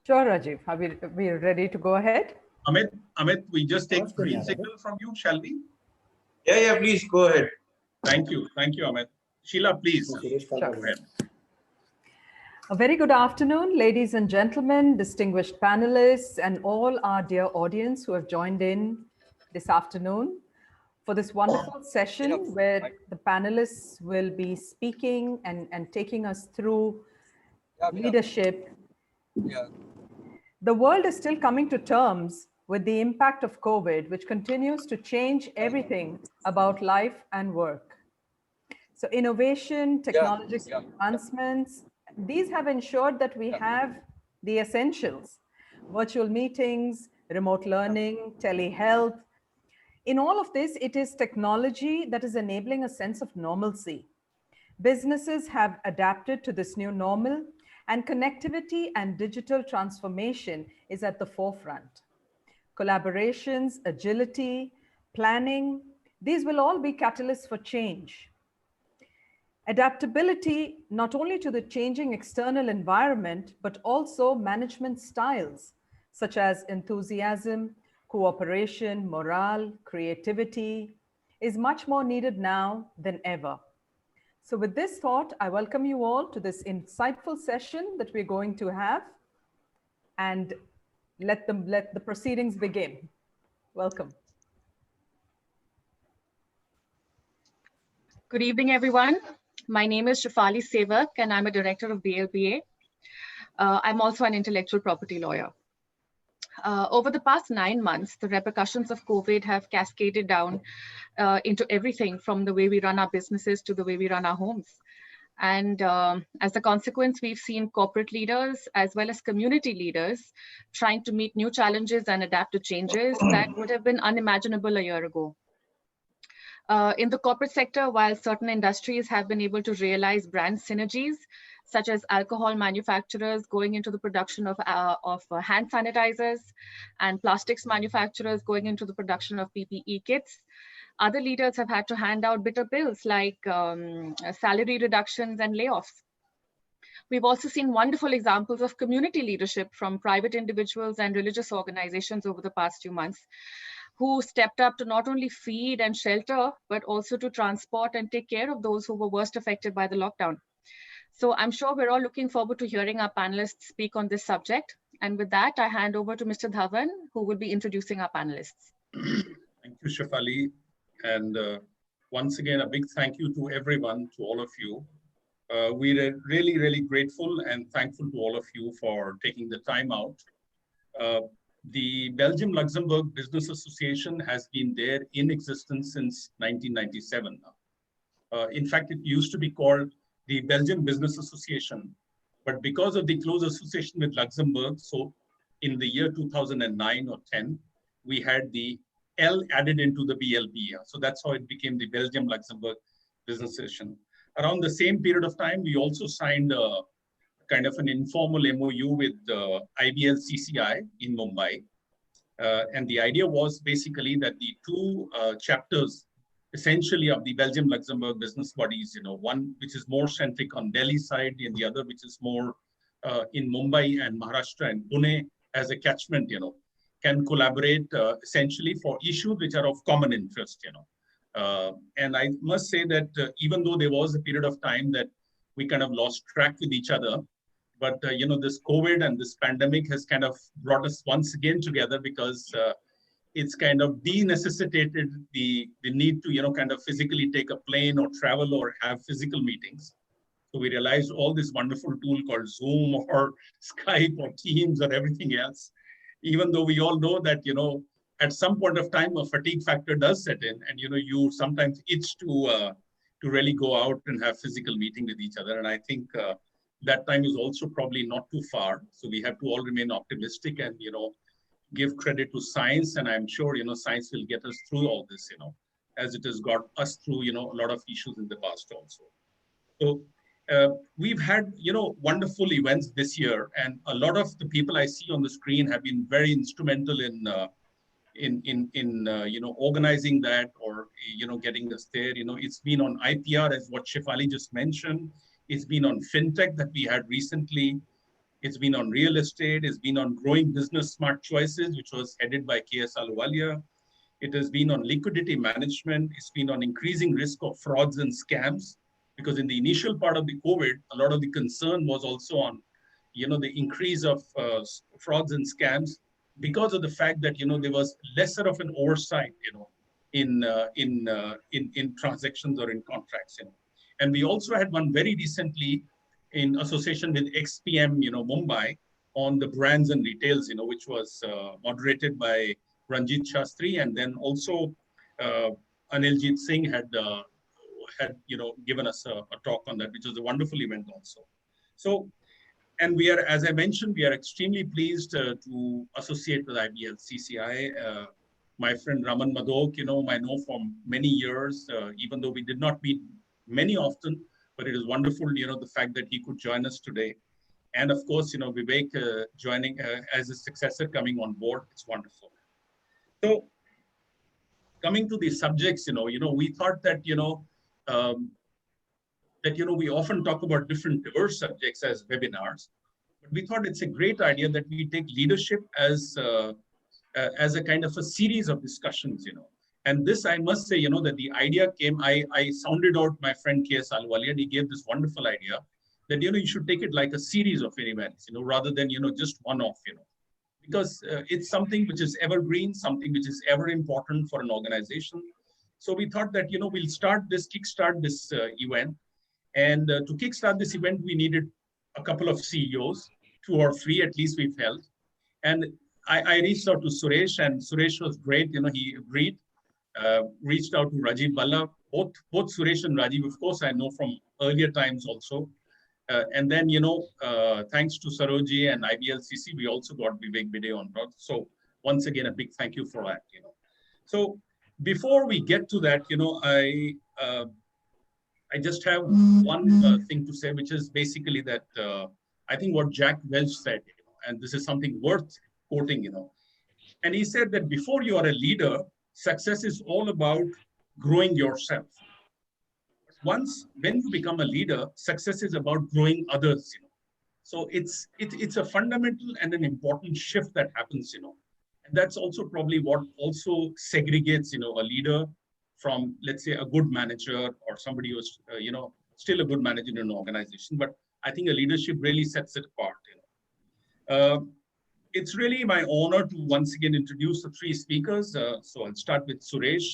Sure, Rajiv. Are we ready to go ahead? Amit, we just take green signal from you, shall we? Yeah, please go ahead. Thank you, Amit. Sheila, please. Sure. A very good afternoon, ladies and gentlemen, distinguished panelists, and all our dear audience who have joined in this afternoon for this wonderful session where the panelists will be speaking and taking us through leadership. The world is still coming to terms with the impact of COVID, which continues to change everything about life and work. So innovation, technological advancements, these have ensured that we have the essentials: virtual meetings, remote learning, telehealth. In all of this, it is technology that is enabling a sense of normalcy. Businesses have adapted to this new normal, and connectivity and digital transformation is at the forefront. Collaborations, agility, planning, these will all be catalysts for change. Adaptability, not only to the changing external environment, but also management styles, such as enthusiasm, cooperation, morale, creativity, is much more needed now than ever. So with this thought, I welcome you all to this insightful session that we're going to have, and let the proceedings begin. Welcome. Good evening, everyone. My name is Shefali Sevak, and I'm a director of BLBA. I'm also an intellectual property lawyer. Over the past 9 months, the repercussions of COVID have cascaded down into everything from the way we run our businesses to the way we run our homes. And as a consequence, we've seen corporate leaders as well as community leaders trying to meet new challenges and adapt to changes that would have been unimaginable a year ago. In the corporate sector, while certain industries have been able to realize brand synergies, such as alcohol manufacturers going into the production of hand sanitizers and plastics manufacturers going into the production of PPE kits, other leaders have had to hand out bitter pills like salary reductions and layoffs. We've also seen wonderful examples of community leadership from private individuals and religious organizations over the past few months, who stepped up to not only feed and shelter, but also to transport and take care of those who were worst affected by the lockdown. So I'm sure we're all looking forward to hearing our panelists speak on this subject. And with that, I hand over to Mr. Dhawan, who will be introducing our panelists. Thank you, Shefali. And once again, a big thank you to everyone, to all of you. We're really, really grateful and thankful to all of you for taking the time out. The Belgium-Luxembourg Business Association has been there in existence since 1997. In fact, it used to be called the Belgian Business Association, but because of the close association with Luxembourg, so in the year 2009 or 10, we had the L added into the BLBA. So that's how it became the Belgium-Luxembourg Business Association. Around the same period of time, we also signed a kind of an informal MOU with IBLCCI in Mumbai. And the idea was basically that the two chapters essentially of the Belgium-Luxembourg business bodies, one which is more centric on Delhi side and the other which is more in Mumbai and Maharashtra and Pune as a catchment, can collaborate essentially for issues which are of common interest, And I must say that even though there was a period of time that we kind of lost track with each other, but this COVID and this pandemic has kind of brought us once again together because it's kind of de-necessitated the need to, kind of physically take a plane or travel or have physical meetings. So we realized all this wonderful tool called Zoom or Skype or Teams or everything else, even though we all know that, at some point of time, a fatigue factor does set in and, you sometimes itch to really go out and have physical meeting with each other. And I think that time is also probably not too far. So we have to all remain optimistic and, give credit to science. And I'm sure, science will get us through all this, as it has got us through, a lot of issues in the past also. So we've had, wonderful events this year. And a lot of the people I see on the screen have been very instrumental in organizing that or, getting us there. It's been on IPR as what Shefali just mentioned. It's been on FinTech that we had recently. It's been on real estate. It's been on growing business smart choices, which was headed by K.S. Ahluwalia. It has been on liquidity management. It's been on increasing risk of frauds and scams, because in the initial part of the COVID, a lot of the concern was also on, the increase of frauds and scams, because of the fact that, there was lesser of an oversight, in transactions or in contracts. And we also had one very recently in association with XPM, Mumbai, on the brands and retails, which was moderated by Ranjit Shastri, and then also Aniljit Singh had given us a talk on that, which was a wonderful event also. So, and we are, as I mentioned, we are extremely pleased to associate with IBLCCI. My friend Raman Madhok, I know from many years, even though we did not meet many often, but it is wonderful, the fact that he could join us today. And of course, Vivek joining as a successor coming on board, it's wonderful. So coming to the subjects, we thought that, we often talk about different diverse subjects as webinars, but we thought it's a great idea that we take leadership as a kind of a series of discussions, And this, I must say, that the idea came, I sounded out my friend K.S. Ahluwalia, and he gave this wonderful idea that, you should take it like a series of events, rather than, just one-off, because it's something which is evergreen, something which is ever important for an organization. So we thought that, we'll kickstart this event. And to kickstart this event, we needed a couple of CEOs, 2 or 3 at least we felt. And I reached out to Suresh, and Suresh was great. He agreed, reached out to Rajiv, Bhalla, both Suresh and Rajiv, of course, I know from earlier times also. And then, thanks to Saroji and IBLCC, we also got Vivek Bhide on board. So once again, a big thank you for that, So before we get to that, I just have one thing to say, which is basically that I think what Jack Welch said, and this is something worth quoting, and he said that before you are a leader, success is all about growing yourself. When you become a leader, success is about growing others, So it's a fundamental and an important shift that happens, And that's also probably what also segregates, a leader from, let's say, a good manager or somebody who's, still a good manager in an organization. But I think a leadership really sets it apart, It's really my honor to once again introduce the 3 speakers. So I'll start with Suresh.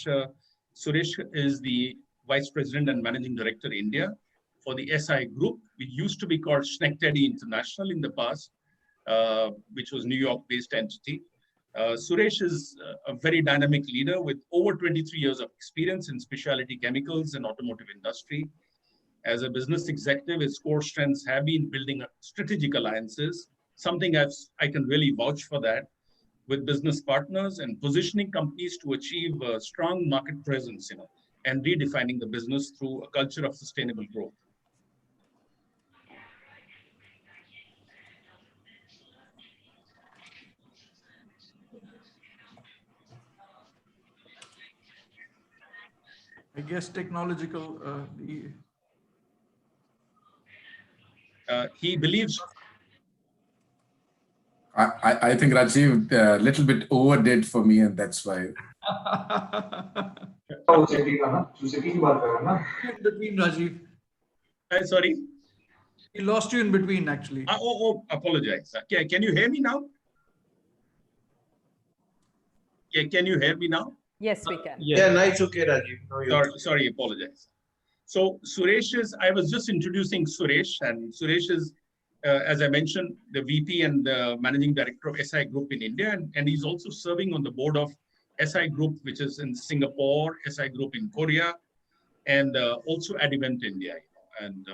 Suresh is the Vice President and Managing Director, India, for the SI Group. We used to be called Schneckteddy International in the past, which was New York-based entity. Suresh is a very dynamic leader with over 23 years of experience in specialty chemicals and automotive industry. As a business executive, his core strengths have been building strategic alliances, something I can really vouch for that, with business partners and positioning companies to achieve a strong market presence, and redefining the business through a culture of sustainable growth. I guess technological. He believes. I think Rajiv a little bit overdid for me, and that's why. In between, Rajiv. Sorry? He lost you in between, actually. Apologize. Okay, can you hear me now? Yeah, can you hear me now? Yes, we can. Yeah, nice. Okay, Rajiv. Sorry, apologize. So Suresh I was just introducing Suresh, and Suresh is, as I mentioned, the VP and the Managing Director of SI Group in India, and he's also serving on the board of SI Group, which is in Singapore, SI Group in Korea, and also Advent India. And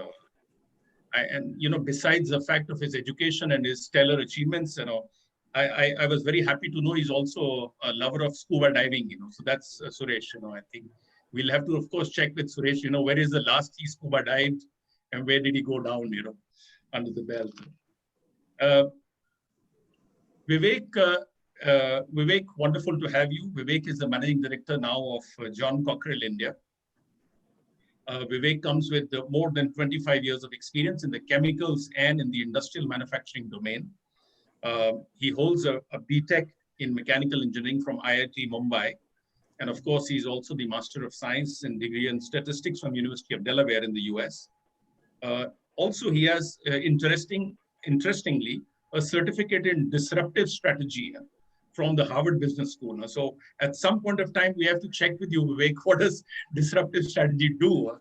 besides the fact of his education and his stellar achievements, I was very happy to know he's also a lover of scuba diving, So that's Suresh, I think we'll have to, of course, check with Suresh, where is the last he scuba dived and where did he go down, under the belt. Vivek, wonderful to have you. Vivek is the Managing Director now of John Cockerill India. Vivek comes with more than 25 years of experience in the chemicals and in the industrial manufacturing domain. He holds a BTech in mechanical engineering from IIT Mumbai. And of course, he's also the Master of Science and degree in statistics from University of Delaware in the US. Also, he has, interestingly, a certificate in disruptive strategy from the Harvard Business School. So at some point of time, we have to check with you, Vivek, what does disruptive strategy do?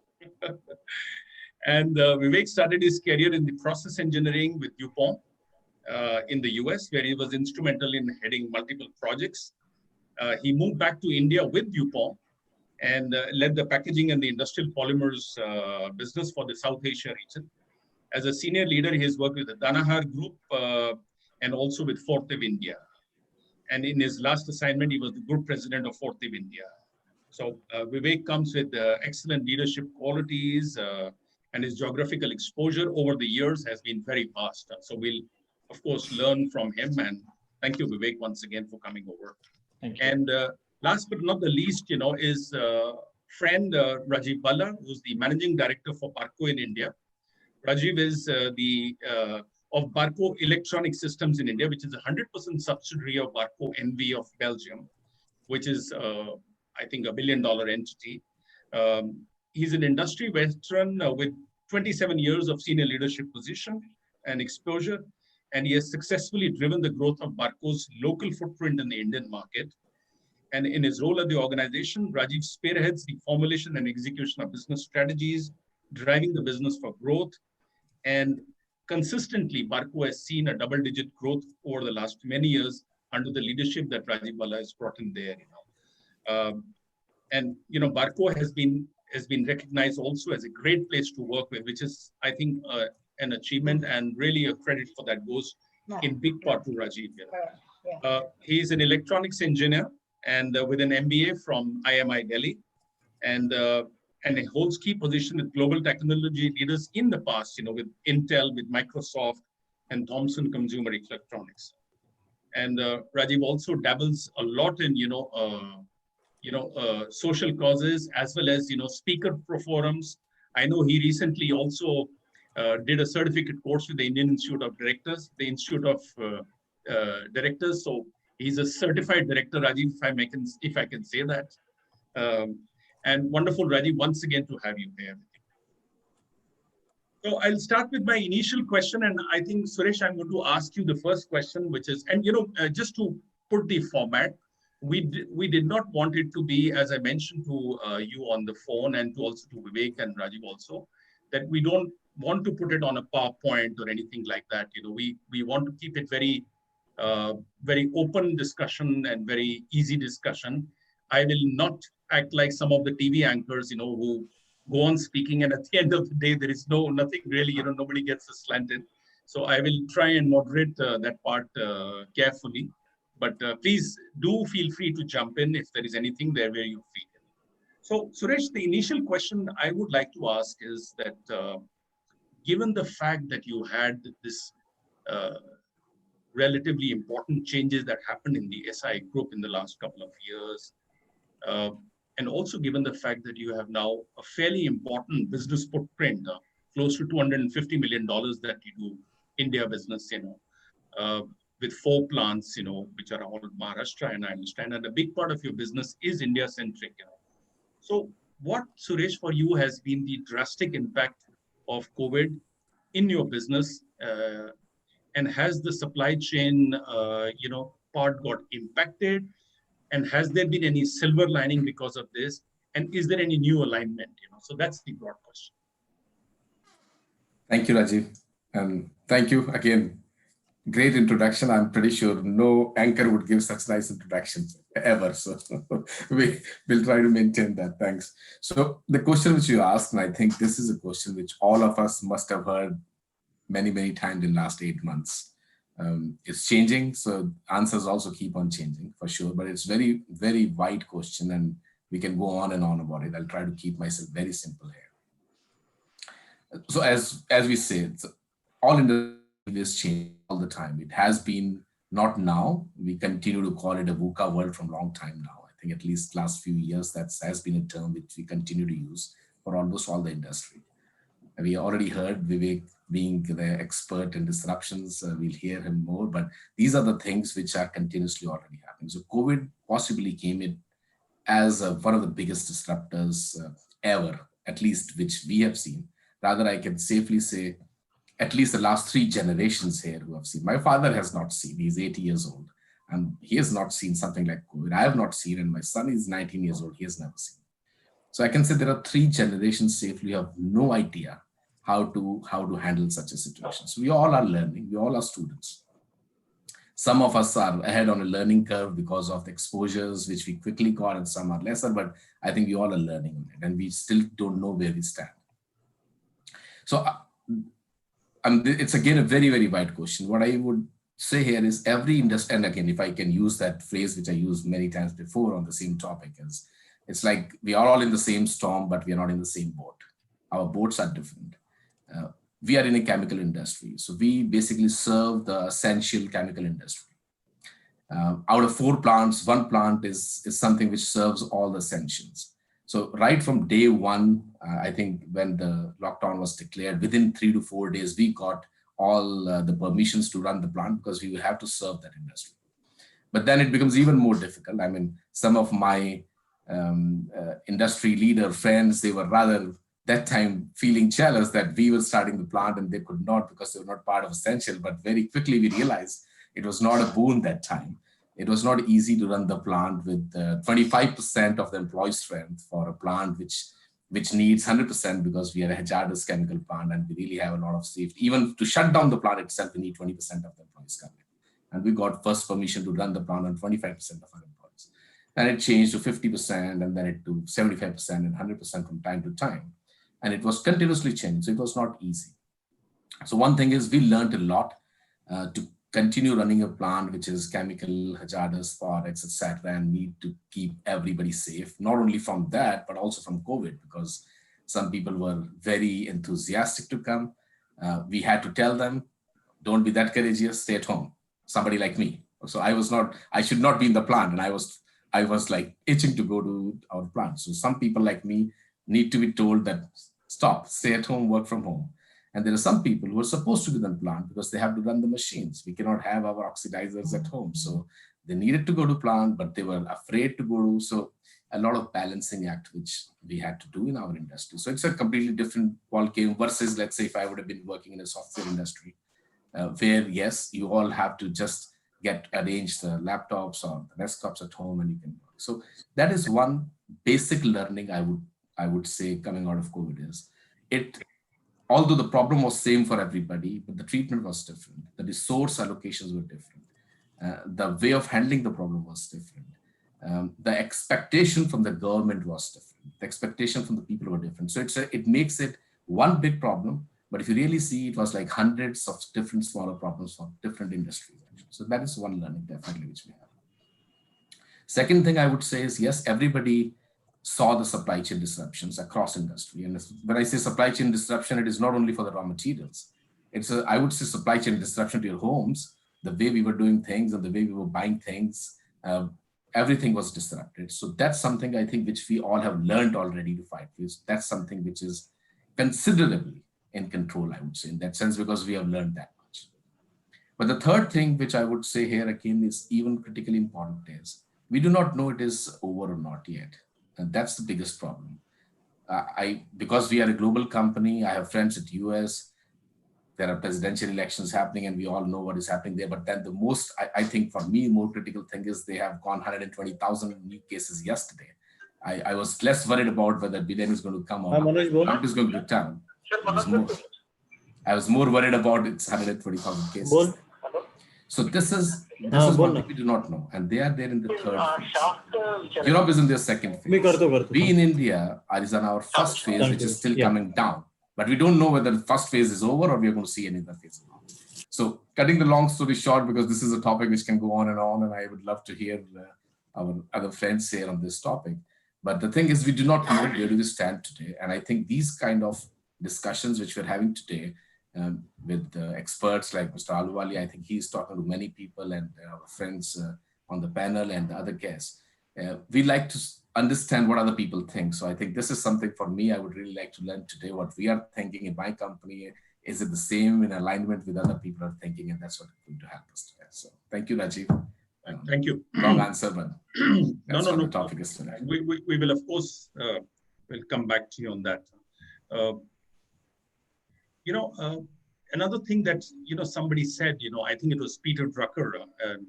And Vivek started his career in the process engineering with DuPont in the US, where he was instrumental in heading multiple projects. He moved back to India with DuPont and led the packaging and the industrial polymers business for the South Asia region. As a senior leader, he has worked with the Danahar Group and also with Fortive India. And in his last assignment, he was the group president of Fortive India. So Vivek comes with excellent leadership qualities, and his geographical exposure over the years has been very vast. So we'll, of course, learn from him. And thank you, Vivek, once again for coming over. Thank you. And last but not the least, is friend Rajiv Bhalla, who's the managing director for Barco in India. Rajiv is of Barco Electronic Systems in India, which is a 100% subsidiary of Barco NV of Belgium, which is, I think, $1 billion entity. He's an industry veteran with 27 years of senior leadership position and exposure, and he has successfully driven the growth of Barco's local footprint in the Indian market. And in his role at the organization, Rajiv spearheads the formulation and execution of business strategies, driving the business for growth. And consistently, Barco has seen a double-digit growth over the last many years under the leadership that Rajiv Bhalla has brought in there. And Barco has been recognized also as a great place to work with, which is, I think, an achievement, and really a credit for that goes in big part to Rajiv. He's an electronics engineer and with an MBA from IMI Delhi, and he holds key position with global technology leaders in the past, with Intel, with Microsoft, and Thomson Consumer Electronics. And Rajiv also dabbles a lot in, social causes, as well as, speaker pro forums. I know he recently also did a certificate course with the Indian Institute of Directors, the Institute of Directors. So he's a certified director, Rajiv, if I can say that. And wonderful, Rajiv, once again to have you here. So I'll start with my initial question, and I think, Suresh, I'm going to ask you the first question, which is, and just to put the format, we did not want it to be, as I mentioned to you on the phone, and also to Vivek and Rajiv also, that we don't want to put it on a PowerPoint or anything like that. We want to keep it very, very open discussion and very easy discussion. I will not act like some of the TV anchors, who go on speaking, and at the end of the day, there is nothing really, nobody gets slanted. So I will try and moderate that part carefully. But please do feel free to jump in if there is anything there where you feel it. So Suresh, the initial question I would like to ask is that given the fact that you had this relatively important changes that happened in the SI group in the last couple of years, and also given the fact that you have now a fairly important business footprint, close to $250 million that you do India business, with 4 plants, which are all Maharashtra, and I understand, and a big part of your business is India-centric. So what, Suresh, for you has been the drastic impact of COVID in your business, and has the supply chain, part got impacted? And has there been any silver lining because of this? And is there any new alignment? So that's the broad question. Thank you, Rajiv. And thank you again. Great introduction. I'm pretty sure no anchor would give such nice introductions ever. So we'll try to maintain that. Thanks. So the question which you asked, and I think this is a question which all of us must have heard many, many times in the last 8 months. It's changing, so answers also keep on changing for sure, but it's very, very wide question, and we can go on and on about it. I'll try to keep myself very simple here. So as we say, all industries change all the time. It has been not now. We continue to call it a VUCA world from a long time now. I think at least last few years, that has been a term which we continue to use. for almost all the industry. We already heard Vivek being the expert in disruptions. We'll hear him more, but these are the things which are continuously already happening. So COVID possibly came in as one of the biggest disruptors ever, at least which we have seen. Rather, I can safely say at least the last 3 generations here who have seen. My father has not seen, he's 80 years old, and he has not seen something like COVID. I have not seen, and my son is 19 years old, he has never seen. So I can say there are 3 generations safely who have no idea how to handle such a situation. So we all are learning, we all are students. Some of us are ahead on a learning curve because of the exposures which we quickly got, and some are lesser, but I think we all are learning on it, and we still don't know where we stand. So it's again a very, very wide question. What I would say here is every industry, and again, if I can use that phrase, which I used many times before on the same topic, is it's like we are all in the same storm, but we are not in the same boat. Our boats are different. We are in a chemical industry. So we basically serve the essential chemical industry. Out of 4 plants, 1 plant is something which serves all the essentials. So right from day 1, I think when the lockdown was declared, within 3 to 4 days, we got all the permissions to run the plant because we will have to serve that industry. But then it becomes even more difficult. I mean, some of my industry leader friends, they were rather that time feeling jealous that we were starting the plant and they could not because they were not part of essential. But very quickly we realized it was not a boon that time. It was not easy to run the plant with 25% of the employee strength for a plant which needs 100% because we are a hazardous chemical plant and we really have a lot of safety. Even to shut down the plant itself, we need 20% of the employees coming. And we got first permission to run the plant on 25% of our employees. Then it changed to 50% and then it to 75% and 100% from time to time. And it was continuously changing, so it was not easy. So one thing is we learned a lot to continue running a plant which is chemical, hazardous products, etc., and need to keep everybody safe, not only from that, but also from COVID, because some people were very enthusiastic to come. We had to tell them, don't be that courageous, stay at home. Somebody like me. So I should not be in the plant, and I was like itching to go to our plant. So some people like me need to be told that stop, stay at home, work from home. And there are some people who are supposed to be in the plant because they have to run the machines. We cannot have our oxidizers at home. So they needed to go to plant, but they were afraid to go to. So a lot of balancing act, which we had to do in our industry. So it's a completely different ballgame versus, let's say, if I would have been working in a software industry, where, yes, you all have to just arrange the laptops or the desktops at home and you can work. So that is one basic learning I would say coming out of COVID is although the problem was same for everybody, but the treatment was different. The resource allocations were different. The way of handling the problem was different. The expectation from the government was different. The expectation from the people were different. So it makes it one big problem, but if you really see, it was like hundreds of different smaller problems for different industries. So that is one learning definitely which we have. Second thing I would say is, yes, everybody saw the supply chain disruptions across industry. And when I say supply chain disruption, it is not only for the raw materials. I would say supply chain disruption to your homes, the way we were doing things and the way we were buying things, everything was disrupted. So that's something I think which we all have learned already to fight with. That's something which is considerably in control, I would say, in that sense, because we have learned that much. But the third thing which I would say here again is even critically important is we do not know it is over or not yet. And that's the biggest problem. Because we are a global company, I have friends at US, there are presidential elections happening and we all know what is happening there. But then the most, I think for me, more critical thing is they have gone 120,000 new cases yesterday. I was less worried about whether Bhide is going to come or Trump is going to return. I was more worried about its 120,000 cases. So this is what we do not know. And they are there in the third phase. Europe is in their second phase. We in India are in our first phase, which is still coming down. But we don't know whether the first phase is over or we are going to see another phase. So cutting the long story short, because this is a topic which can go on, and I would love to hear our other friends say on this topic. But the thing is, we do not know where do we stand today. And I think these kind of discussions which we're having today with experts like Mr. Aluwali, I think he's talking to many people and our friends on the panel and the other guests. we like to understand what other people think. So I think this is something for me, I would really like to learn today, what we are thinking in my company. Is it the same in alignment with other people are thinking? And that's what is going to help us today. So thank you, Rajiv. Thank you. Long answer, but that's no. the topic is tonight. We will, of course, we'll come back to you on that. Another thing that, somebody said, I think it was Peter Drucker, and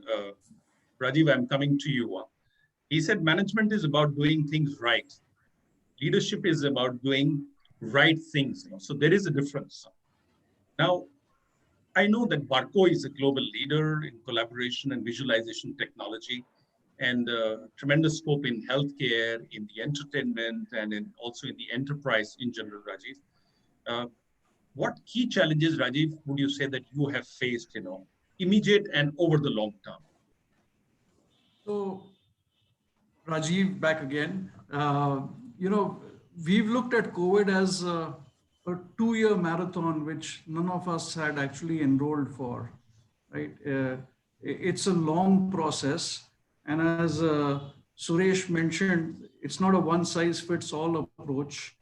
Rajiv, I'm coming to you. He said, management is about doing things right. Leadership is about doing right things. So there is a difference. Now, I know that Barco is a global leader in collaboration and visualization technology, and tremendous scope in healthcare, in the entertainment, and also in the enterprise in general, Rajiv. What key challenges, Rajiv, would you say that you have faced, immediate and over the long term? So, Rajiv, back again. We've looked at COVID as a 2-year marathon, which none of us had actually enrolled for, right? It's a long process. And as Suresh mentioned, it's not a one-size-fits-all approach.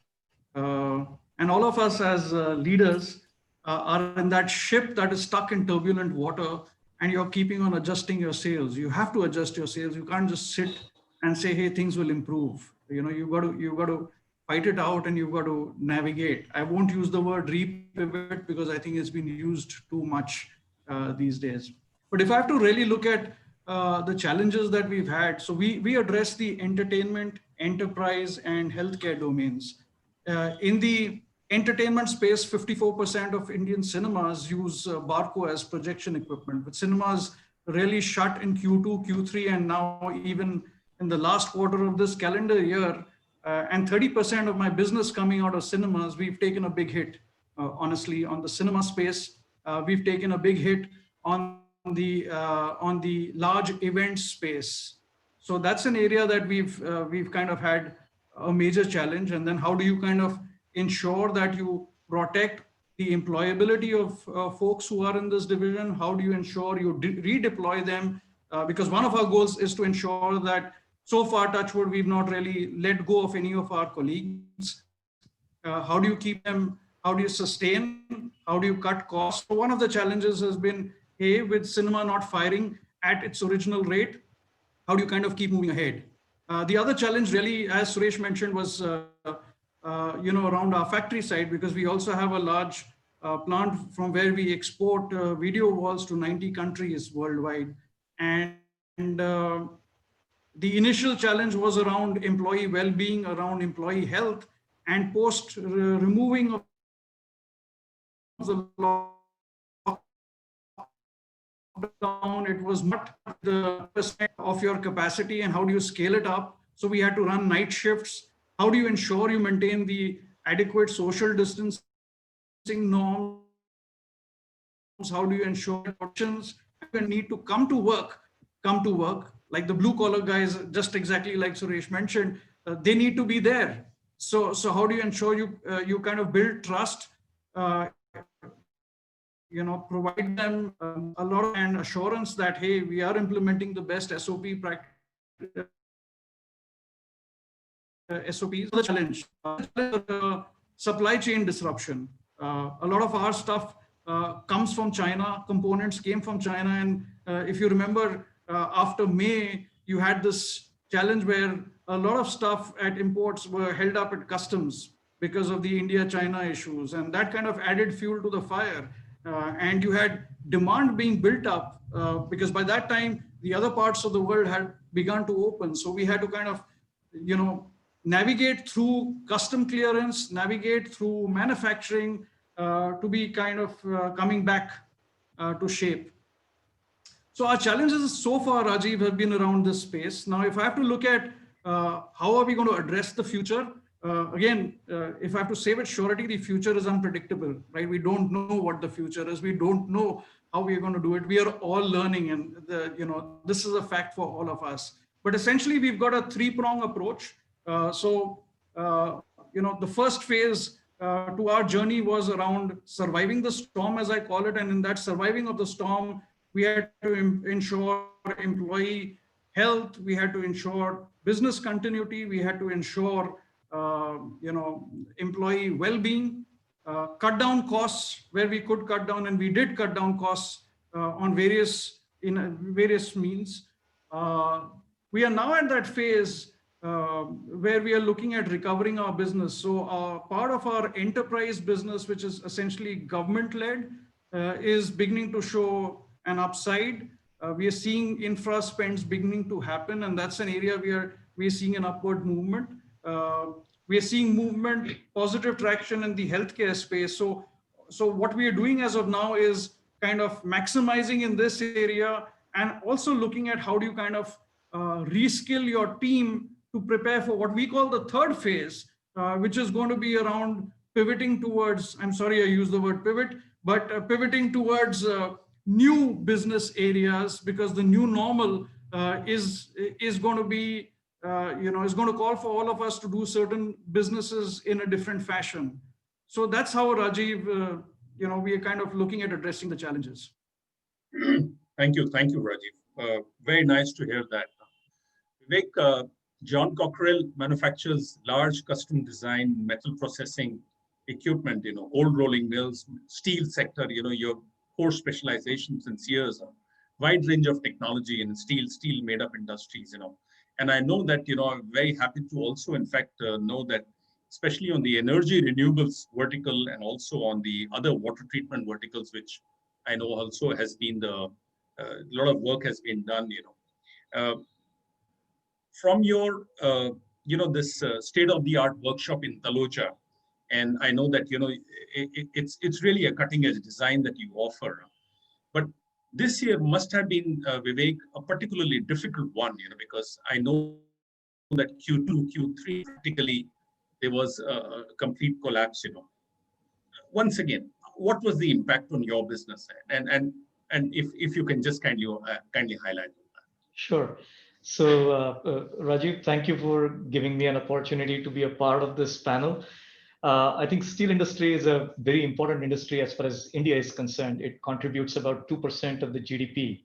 And all of us as leaders are in that ship that is stuck in turbulent water, and you're keeping on adjusting your sails. You have to adjust your sails. You can't just sit and say, hey, things will improve. You've got to fight it out, and you've got to navigate. I won't use the word repivot because I think it's been used too much these days. But if I have to really look at the challenges that we've had, so we address the entertainment, enterprise, and healthcare domains. In the entertainment space, 54% of Indian cinemas use Barco as projection equipment, with cinemas really shut in Q2, Q3, and now even in the last quarter of this calendar year, and 30% of my business coming out of cinemas, we've taken a big hit, honestly, on the cinema space. We've taken a big hit on the large event space. So that's an area that we've kind of had a major challenge. And then how do you kind of ensure that you protect the employability of folks who are in this division? How do you ensure you redeploy them? Because one of our goals is to ensure that so far, touch wood, we've not really let go of any of our colleagues. How do you keep them? How do you sustain? How do you cut costs? So one of the challenges has been, hey, with cinema not firing at its original rate, how do you kind of keep moving ahead? The other challenge really, as Suresh mentioned, was around our factory side, because we also have a large plant from where we export video walls to 90 countries worldwide. And the initial challenge was around employee well-being, around employee health, and post removing of the lockdown, it was not the percent of your capacity, and how do you scale it up? So we had to run night shifts. How do you ensure you maintain the adequate social distancing norms? How do you ensure options? You need to come to work, like the blue collar guys, just exactly like Suresh mentioned, they need to be there. So how do you ensure you kind of build trust, provide them a lot of and assurance that, hey, we are implementing the best SOP practice. SOPs, the challenge, supply chain disruption. A lot of our stuff comes from China, components came from China. And if you remember, after May, you had this challenge where a lot of stuff at imports were held up at customs because of the India-China issues. And that kind of added fuel to the fire. And you had demand being built up because by that time, the other parts of the world had begun to open. So we had to kind of, navigate through custom clearance, navigate through manufacturing to be kind of coming back to shape. So our challenges so far, Rajiv, have been around this space. Now, if I have to look at how are we going to address the future, again, if I have to say with surety, the future is unpredictable, right? We don't know what the future is. We don't know how we're going to do it. We are all learning, and this is a fact for all of us. But essentially, we've got a 3-prong approach. The first phase to our journey was around surviving the storm, as I call it. And in that surviving of the storm, we had to ensure employee health. We had to ensure business continuity. We had to ensure, employee well-being, cut down costs where we could cut down, and we did cut down costs on various means. We are now at that phase where we are looking at recovering our business. So part of our enterprise business, which is essentially government-led, is beginning to show an upside. We are seeing infra spends beginning to happen, and that's an area we are seeing an upward movement. We are seeing movement, positive traction in the healthcare space. So what we are doing as of now is kind of maximizing in this area, and also looking at how do you kind of reskill your team to prepare for what we call the third phase, which is going to be around pivoting towards, I'm sorry I use the word pivot, but pivoting towards new business areas, because the new normal is going to be, is going to call for all of us to do certain businesses in a different fashion. So that's how, Rajiv, we are kind of looking at addressing the challenges. Thank you, Rajiv. Very nice to hear that. Vivek, John Cockerill manufactures large custom design metal processing equipment, old rolling mills, steel sector, your core specializations and years, a wide range of technology in steel made up industries, And I know that, I'm very happy to also, in fact, know that especially on the energy renewables vertical and also on the other water treatment verticals, which I know also has been a lot of work has been done, From your, this state-of-the-art workshop in Taloja, and I know that, it's really a cutting-edge design that you offer. But this year must have been, Vivek, a particularly difficult one, because I know that Q2, Q3, practically, there was a complete collapse, Once again, what was the impact on your business? And if you can just kindly highlight that. Sure. So, Rajiv, thank you for giving me an opportunity to be a part of this panel. I think steel industry is a very important industry as far as India is concerned. It contributes about 2% of the GDP.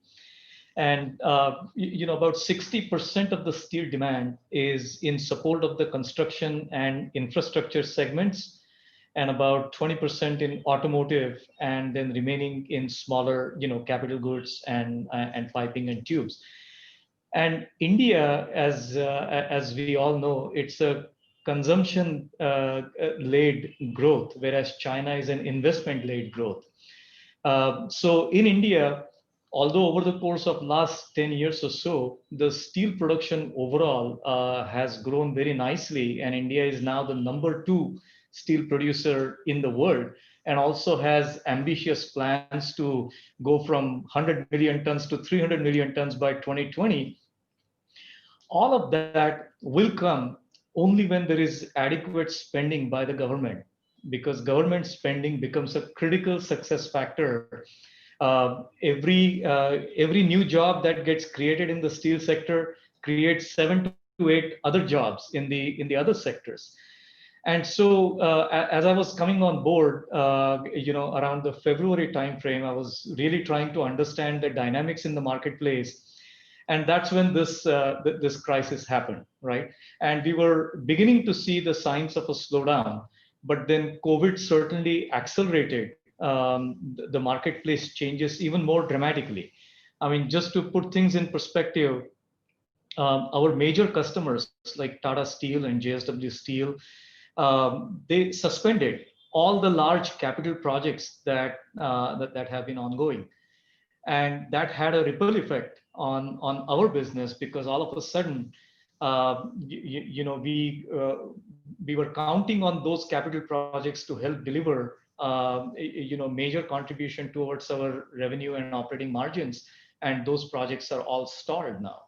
And, about 60% of the steel demand is in support of the construction and infrastructure segments, and about 20% in automotive, and then remaining in smaller, capital goods and piping and tubes. And India, as we all know, it's a consumption-led growth, whereas China is an investment-led growth. So in India, although over the course of last 10 years or so, the steel production overall has grown very nicely, and India is now the #2 steel producer in the world, and also has ambitious plans to go from 100 million tons to 300 million tons by 2020. All of that will come only when there is adequate spending by the government, because government spending becomes a critical success factor. Every new job that gets created in the steel sector creates 7 to 8 other jobs in the other sectors. And so as I was coming on board, around the February timeframe, I was really trying to understand the dynamics in the marketplace. And that's when this crisis happened, right? And we were beginning to see the signs of a slowdown, but then COVID certainly accelerated the marketplace changes even more dramatically. I mean, just to put things in perspective, our major customers like Tata Steel and JSW Steel, they suspended all the large capital projects that have been ongoing. And that had a ripple effect on our business, because all of a sudden, we were counting on those capital projects to help deliver, major contribution towards our revenue and operating margins, and those projects are all stalled now.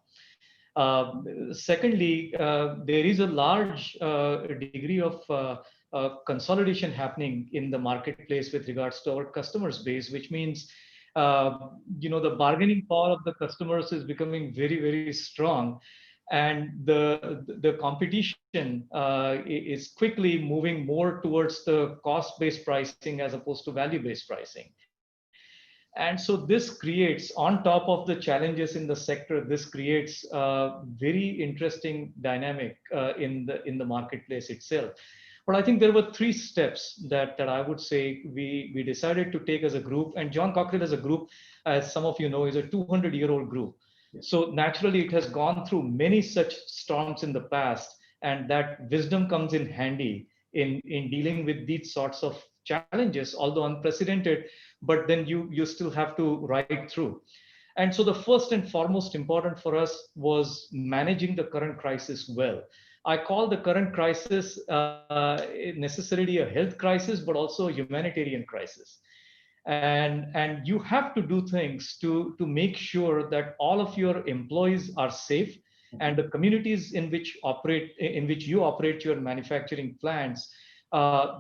Secondly, there is a large degree of consolidation happening in the marketplace with regards to our customers base, which means the bargaining power of the customers is becoming very, very strong, and the competition is quickly moving more towards the cost-based pricing as opposed to value-based pricing. And so this creates, on top of the challenges in the sector, this creates a very interesting dynamic in the marketplace itself. But I think there were 3 steps that I would say we decided to take as a group. And John Cockerill as a group, as some of you know, is a 200-year-old group. So naturally, it has gone through many such storms in the past, and that wisdom comes in handy in dealing with these sorts of challenges, although unprecedented, but then you still have to ride through. And so the first and foremost important for us was managing the current crisis well. I call the current crisis necessarily a health crisis, but also a humanitarian crisis. And you have to do things to make sure that all of your employees are safe, and the communities in which you operate your manufacturing plants,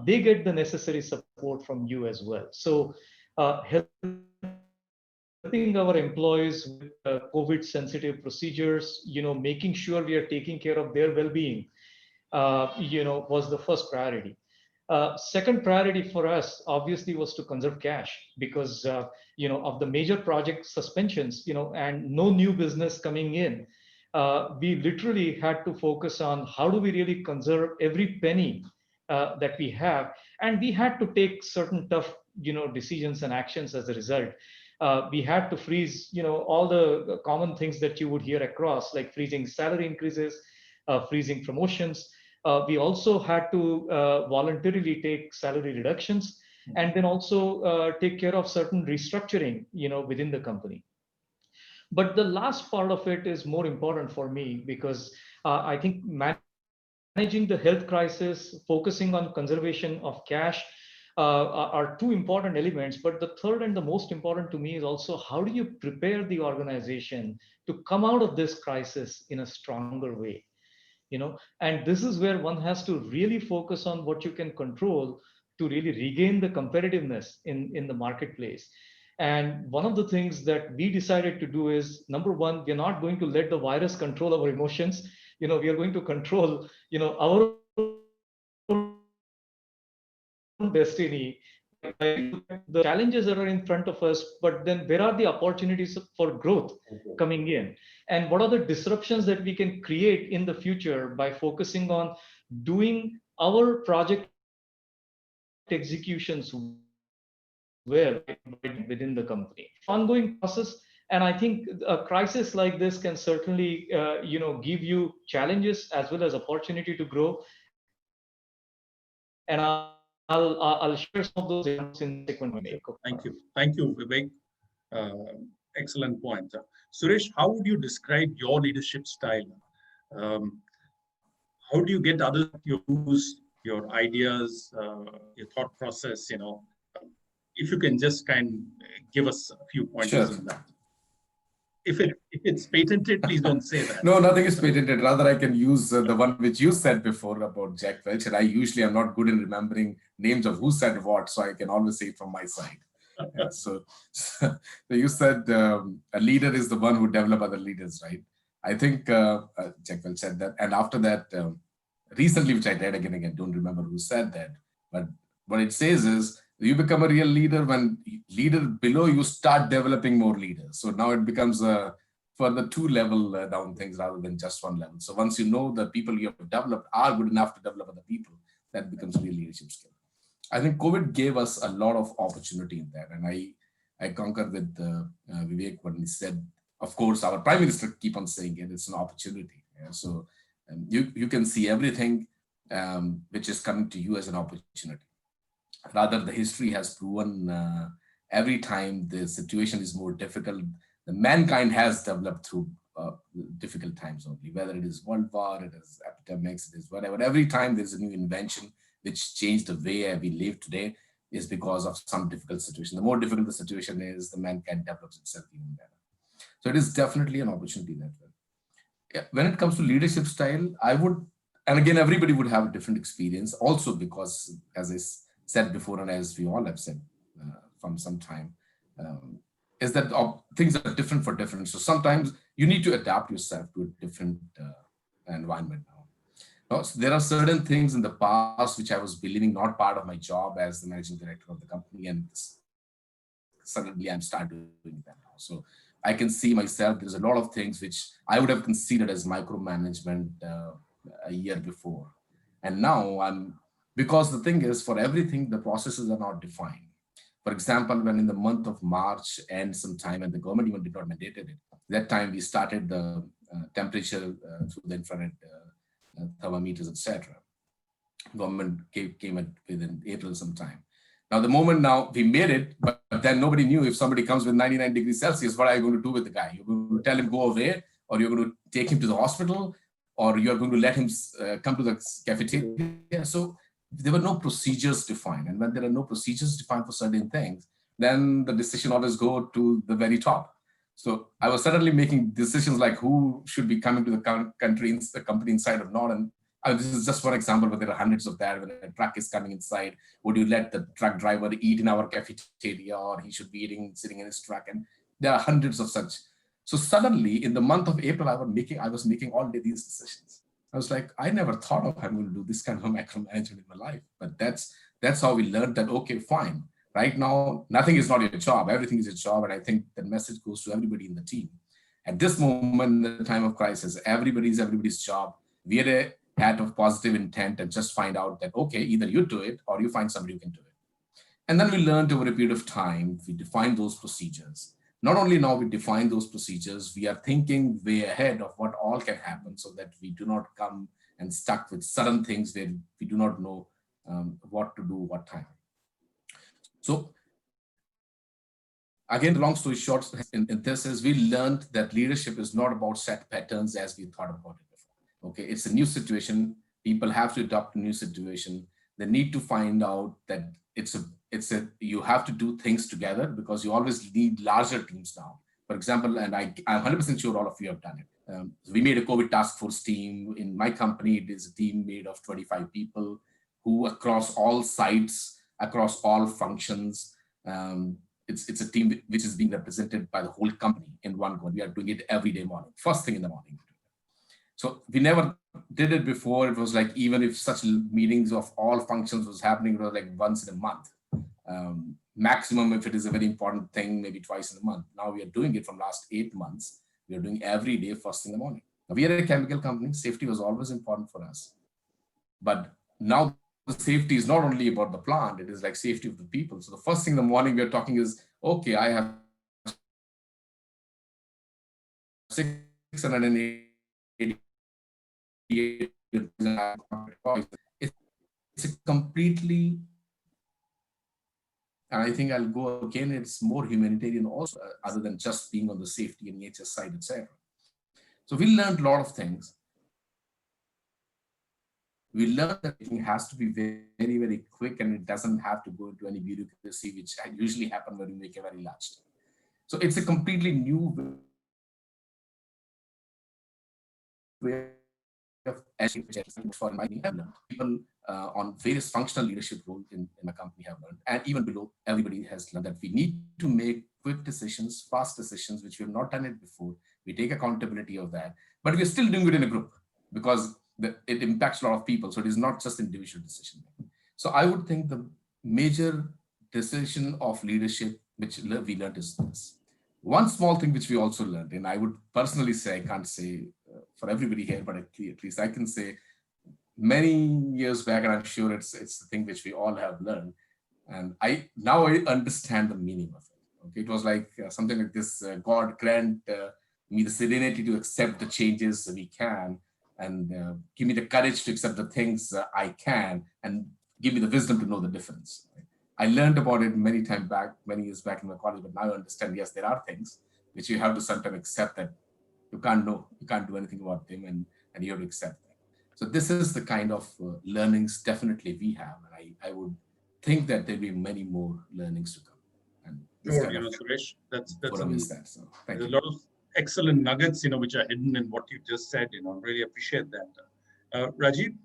they get the necessary support from you as well. So helping our employees with COVID sensitive procedures, making sure we are taking care of their well-being, was the first priority. Second priority for us obviously was to conserve cash because of the major project suspensions, and no new business coming in. We literally had to focus on how do we really conserve every penny that we have, and we had to take certain tough decisions and actions as a result. We had to freeze all the common things that you would hear across, like freezing salary increases, freezing promotions. We also had to voluntarily take salary reductions, and then also take care of certain restructuring within the company. But the last part of it is more important for me because I think managing the health crisis, focusing on conservation of cash, are 2 important elements. But the third and the most important to me is also how do you prepare the organization to come out of this crisis in a stronger way? And this is where one has to really focus on what you can control to really regain the competitiveness in the marketplace. And one of the things that we decided to do is, number one, we're not going to let the virus control our emotions. We are going to control, our own destiny. The challenges that are in front of us, but then where are the opportunities for growth coming in? And what are the disruptions that we can create in the future by focusing on doing our project executions well within the company? Ongoing process. And I think a crisis like this can certainly, give you challenges as well as opportunity to grow. And I'll share some of those examples in the second one. Thank you, Vivek. Excellent point. Suresh, how would you describe your leadership style? How do you get others to use your ideas, your thought process? If you can just give us a few pointers on that. If it's patented, please don't say that. No, nothing is patented. Rather, I can use the one which you said before about Jack Welch. And I usually am not good in remembering names of who said what, so I can always say it from my side. So you said a leader is the one who develops other leaders, right? I think Jack Welch said that. And after that, recently, which I read again, don't remember who said that. But what it says is, you become a real leader when leader below you start developing more leaders. So now it becomes a further 2 level down things rather than just 1 level. So once you know the people you have developed are good enough to develop other people, that becomes a real leadership skill. I think COVID gave us a lot of opportunity in that. And I concur with Vivek when he said, of course, our Prime Minister keep on saying it, it's an opportunity. Yeah? So you can see everything which is coming to you as an opportunity. Rather, the history has proven every time the situation is more difficult, the mankind has developed through difficult times only, whether it is World War, it is epidemics, it is whatever. Every time there's a new invention which changed the way we live today is because of some difficult situation. The more difficult the situation is, the mankind develops itself even better. So it is definitely an opportunity that way. Yeah, when it comes to leadership style, I would, and again, everybody would have a different experience also because, as I said before, and as we all have said from some time, is that things are different for different. So sometimes you need to adapt yourself to a different environment now. So there are certain things in the past which I was believing not part of my job as the managing director of the company, and suddenly I'm starting doing that now. So I can see myself, there's a lot of things which I would have considered as micromanagement a year before. And now because the thing is, for everything, the processes are not defined. For example, when in the month of March and sometime, and the government even did not mandate it, that time we started the temperature through the infrared thermometers, etc. Government came at within April sometime. Now, the moment now we made it, but then nobody knew if somebody comes with 99 degrees Celsius, what are you going to do with the guy? You're going to tell him go away, or you're going to take him to the hospital, or you're going to let him come to the cafeteria. So there were no procedures defined. And when there are no procedures defined for certain things, then the decision always go to the very top. So I was suddenly making decisions like who should be coming to the company inside or not. And this is just one example, but there are hundreds of that. When a truck is coming inside, would you let the truck driver eat in our cafeteria, or he should be sitting in his truck? And there are hundreds of such. So suddenly in the month of April, I was making all day these decisions. I was like, I never thought of I'm going to do this kind of micromanagement in my life. But that's how we learned that, okay, fine. Right now, nothing is not your job. Everything is your job. And I think the message goes to everybody in the team. At this moment, in the time of crisis, everybody's job. We are a hat of positive intent and just find out that, okay, either you do it or you find somebody who can do it. And then we learned over a period of time, we defined those procedures. Not only now we define those procedures, we are thinking way ahead of what all can happen so that we do not come and stuck with sudden things where we do not know what to do, what time. So again, the long story short, in this is we learned that leadership is not about set patterns as we thought about it before. Okay, it's a new situation. People have to adopt a new situation. They need to find out that you have to do things together because you always need larger teams now. For example, and I'm 100% sure all of you have done it. We made a COVID task force team. In my company, it is a team made of 25 people who across all sites, across all functions, it's a team which is being represented by the whole company in one go. We are doing it every day morning, first thing in the morning. So we never did it before. It was like, even if such meetings of all functions was happening, it was like once in a month. Maximum, if it is a very important thing, maybe twice in a month. Now we are doing it from last 8 months. We are doing every day, first thing in the morning. Now, we are a chemical company. Safety was always important for us. But now the safety is not only about the plant, it is like safety of the people. So the first thing in the morning we are talking is, okay, I have 680. It's a completely, and I think I'll go again, it's more humanitarian also, other than just being on the safety and nature side, etc. So we learned a lot of things. We learned that it has to be very, very quick, and it doesn't have to go into any bureaucracy, which usually happen when you make a very large team. So it's a completely new way of for my have learned. People on various functional leadership roles in my company have learned, and even below, everybody has learned that we need to make quick decisions, fast decisions, which we have not done it before. We take accountability of that, but we're still doing it in a group because it impacts a lot of people. So it is not just individual decision making. So I would think the major decision of leadership, which we learned, is this. One small thing which we also learned, and I would personally say, I can't say for everybody here, but at least I can say many years back, and I'm sure it's the thing which we all have learned. And now I understand the meaning of it. Okay, it was like something like this: God grant me the serenity to accept the changes we can, and give me the courage to accept the things I can, and give me the wisdom to know the difference. Right? I learned about it many years back in my college, but now I understand, yes, there are things which you have to sometimes accept that you can't do anything about them, and you have to accept that. So this is the kind of learnings definitely we have, and I would think that there'll be many more learnings to come. And sure, Suresh, that's there's a lot of excellent nuggets, which are hidden in what you just said. Really appreciate that. Rajiv,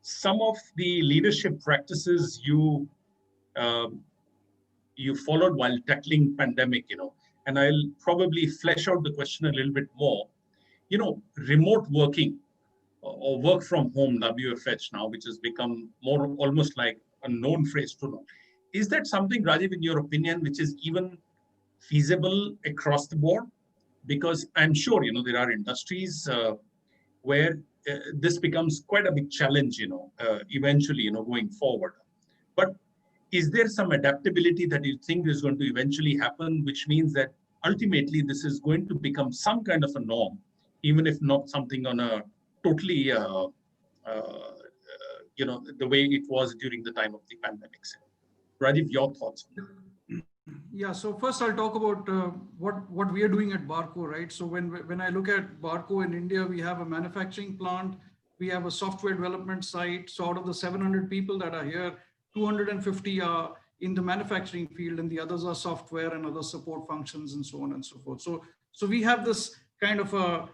some of the leadership practices you followed while tackling pandemic, and I'll probably flesh out the question a little bit more. Remote working or work from home, WFH now, which has become more almost like a known phrase to know. Is that something, Rajiv, in your opinion, which is even feasible across the board? Because I'm sure, there are industries where this becomes quite a big challenge, eventually, going forward. But is there some adaptability that you think is going to eventually happen, which means that ultimately this is going to become some kind of a norm, even if not something on a totally, the way it was during the time of the pandemic? Rajiv, your thoughts? Yeah, so first I'll talk about what we are doing at Barco, right? So when I look at Barco in India, we have a manufacturing plant, we have a software development site. So out of the 700 people that are here, 250 are in the manufacturing field, and the others are software and other support functions and so on and so forth. So we have this kind of a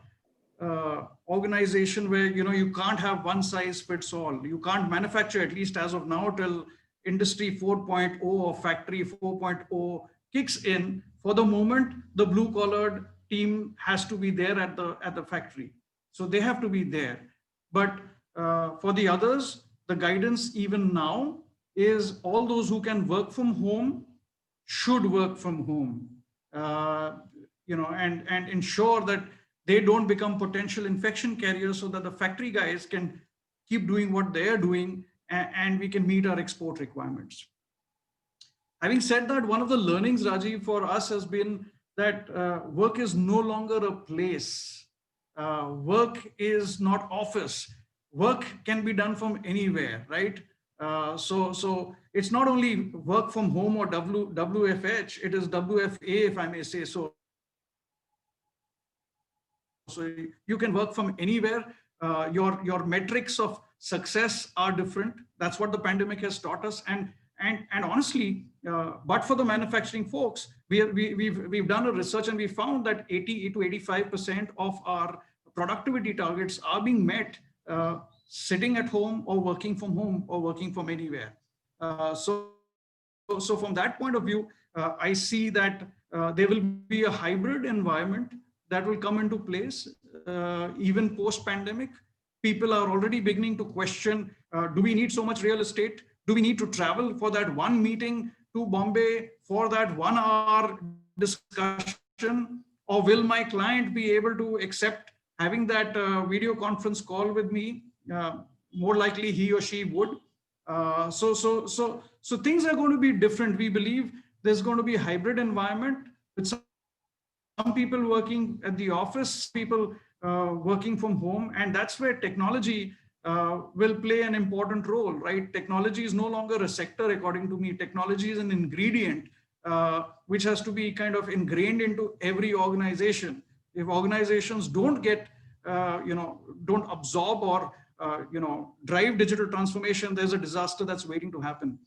organization where you can't have one size fits all. You can't manufacture, at least as of now, till Industry 4.0 or Factory 4.0 kicks in. For the moment, the blue collared team has to be there at the factory, so they have to be there. But for the others, the guidance even now is all those who can work from home should work from home, and ensure that they don't become potential infection carriers, so that the factory guys can keep doing what they're doing, and we can meet our export requirements. Having said that, one of the learnings, Rajiv, for us has been that work is no longer a place. Work is not office. Work can be done from anywhere, right? So it's not only work from home or WFH, it is WFA, if I may say so. So you can work from anywhere. Your metrics of success are different. That's what the pandemic has taught us. And honestly, but for the manufacturing folks, we've done a research and we found that 80 to 85% of our productivity targets are being met sitting at home or working from home or working from anywhere. So from that point of view, I see that there will be a hybrid environment that will come into place even post-pandemic. People are already beginning to question, do we need so much real estate? Do we need to travel for that one meeting to Bombay for that 1 hour discussion? Or will my client be able to accept having that video conference call with me? More likely he or she would. So things are going to be different. We believe there's going to be a hybrid environment with some people working at the office, people working from home, and that's where technology will play an important role, right? Technology is no longer a sector, according to me. Technology is an ingredient which has to be kind of ingrained into every organization. If organizations don't get, don't absorb or drive digital transformation, there's a disaster that's waiting to happen.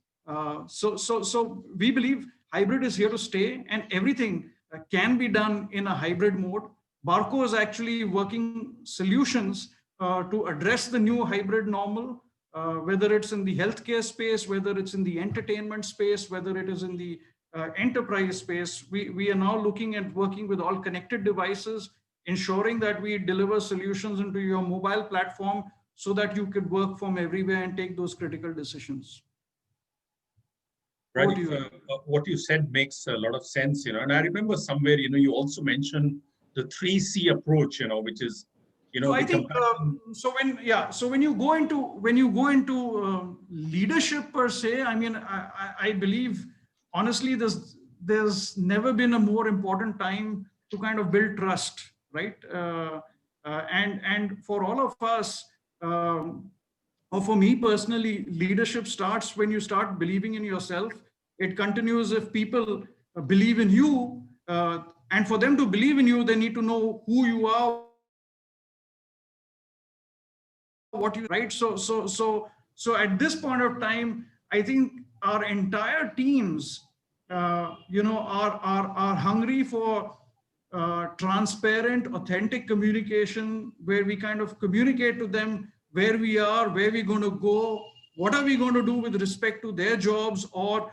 So we believe hybrid is here to stay, and everything can be done in a hybrid mode. Barco is actually working solutions to address the new hybrid normal, whether it's in the healthcare space, whether it's in the entertainment space, whether it is in the enterprise space. We are now looking at working with all connected devices, ensuring that we deliver solutions into your mobile platform so that you could work from everywhere and take those critical decisions. Rajiv, what you said makes a lot of sense, and I remember somewhere, you also mentioned the 3C approach, which is, so I think so when you go into leadership per se, I mean, I believe honestly there's never been a more important time to kind of build trust, right? And for all of us, or for me personally, leadership starts when you start believing in yourself. It continues if people believe in you, and for them to believe in you, they need to know who you are, what you, right? So at this point of time, I think our entire teams, are hungry for transparent, authentic communication, where we kind of communicate to them where we are, where we're going to go, what are we going to do with respect to their jobs or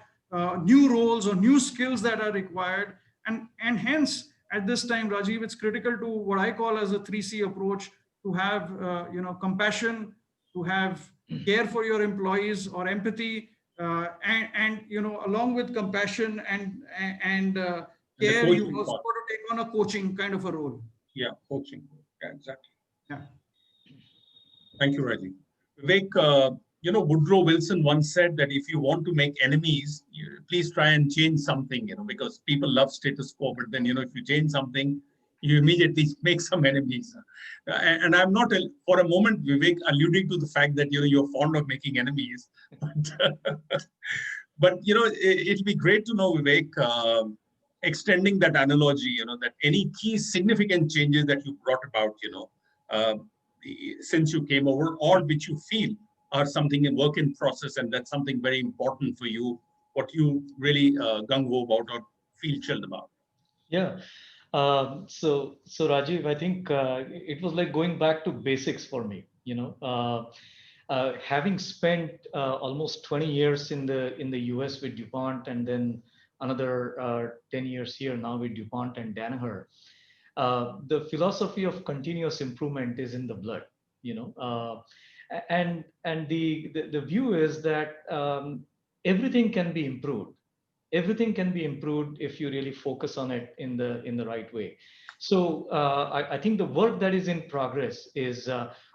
new roles or new skills that are required. And hence, at this time, Rajiv, it's critical to what I call as a 3C approach, to have compassion, to have care for your employees or empathy, and along with compassion and care, coaching you also part. got to take on a coaching kind of a role. Yeah, coaching. Yeah, exactly. Yeah. Thank you, Rajiv. Vivek, Woodrow Wilson once said that if you want to make enemies, please try and change something, because people love status quo. But then, if you change something, you immediately make some enemies. And I'm not, for a moment, Vivek, alluding to the fact that, you're fond of making enemies. But, it'll be great to know, Vivek, extending that analogy, that any key significant changes that you brought about, uh, since you came over, or which you feel are something in work in process, and that's something very important for you, what you really gung-ho about or feel chilled about. Yeah. So Rajiv, I think it was like going back to basics for me. Having spent almost 20 years in the US with DuPont, and then another 10 years here now with DuPont and Danaher, the philosophy of continuous improvement is in the blood. And the view is that everything can be improved. Everything can be improved if you really focus on it in the right way. So I think the work that is in progress is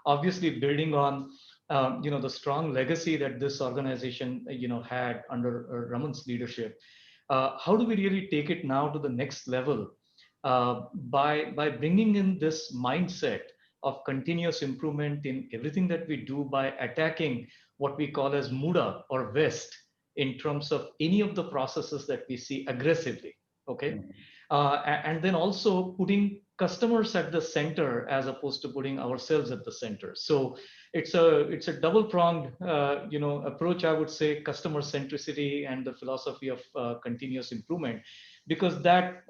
obviously building on the strong legacy that this organization had under Raman's leadership. How do we really take it now to the next level by bringing in this mindset of continuous improvement in everything that we do, by attacking what we call as Muda or West in terms of any of the processes that we see aggressively, okay? And then also putting customers at the center as opposed to putting ourselves at the center. So it's a double-pronged approach, I would say, customer centricity and the philosophy of continuous improvement, because that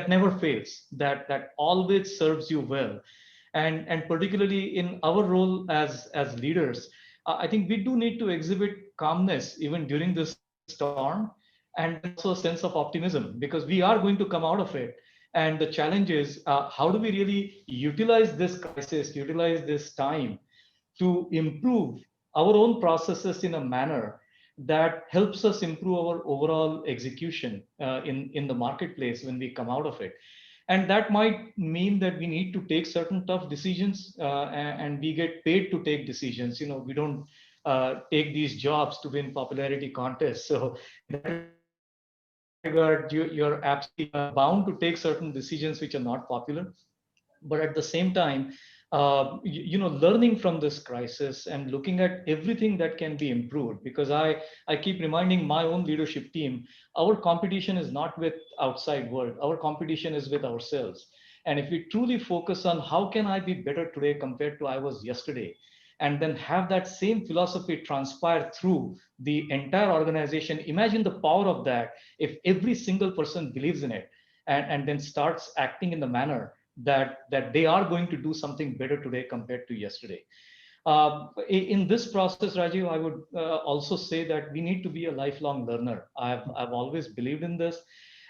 never fails, that always serves you well. And particularly in our role as leaders, I think we do need to exhibit calmness even during this storm, and also a sense of optimism, because we are going to come out of it. And the challenge is, how do we really utilize this crisis, utilize this time to improve our own processes in a manner that helps us improve our overall execution in the marketplace when we come out of it. And that might mean that we need to take certain tough decisions, and we get paid to take decisions. We don't take these jobs to win popularity contests. So in that regard, you're absolutely bound to take certain decisions which are not popular. But at the same time, learning from this crisis and looking at everything that can be improved, because I keep reminding my own leadership team, our competition is not with outside world, our competition is with ourselves. And if we truly focus on how can I be better today compared to I was yesterday, and then have that same philosophy transpire through the entire organization, imagine the power of that if every single person believes in it, and then starts acting in the manner that they are going to do something better today compared to yesterday. In this process, Rajiv, I would also say that we need to be a lifelong learner. I've always believed in this.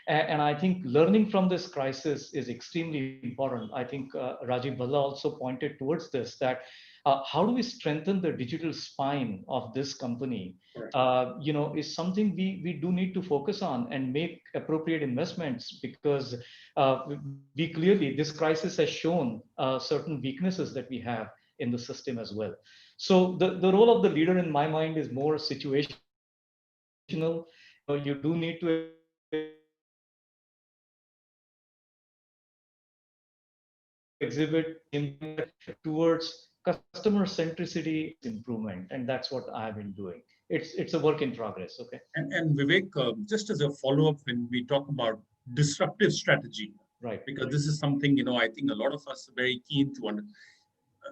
And I think learning from this crisis is extremely important. I think Rajiv Bhalla also pointed towards this, that how do we strengthen the digital spine of this company, is something we do need to focus on and make appropriate investments, because we clearly, this crisis has shown certain weaknesses that we have in the system as well. So the role of the leader in my mind is more situational. You do need to exhibit towards customer centricity improvement, and that's what I've been doing. It's a work in progress. Okay. And Vivek, just as a follow-up, when we talk about disruptive strategy, right? Because this is something I think a lot of us are very keen to understand.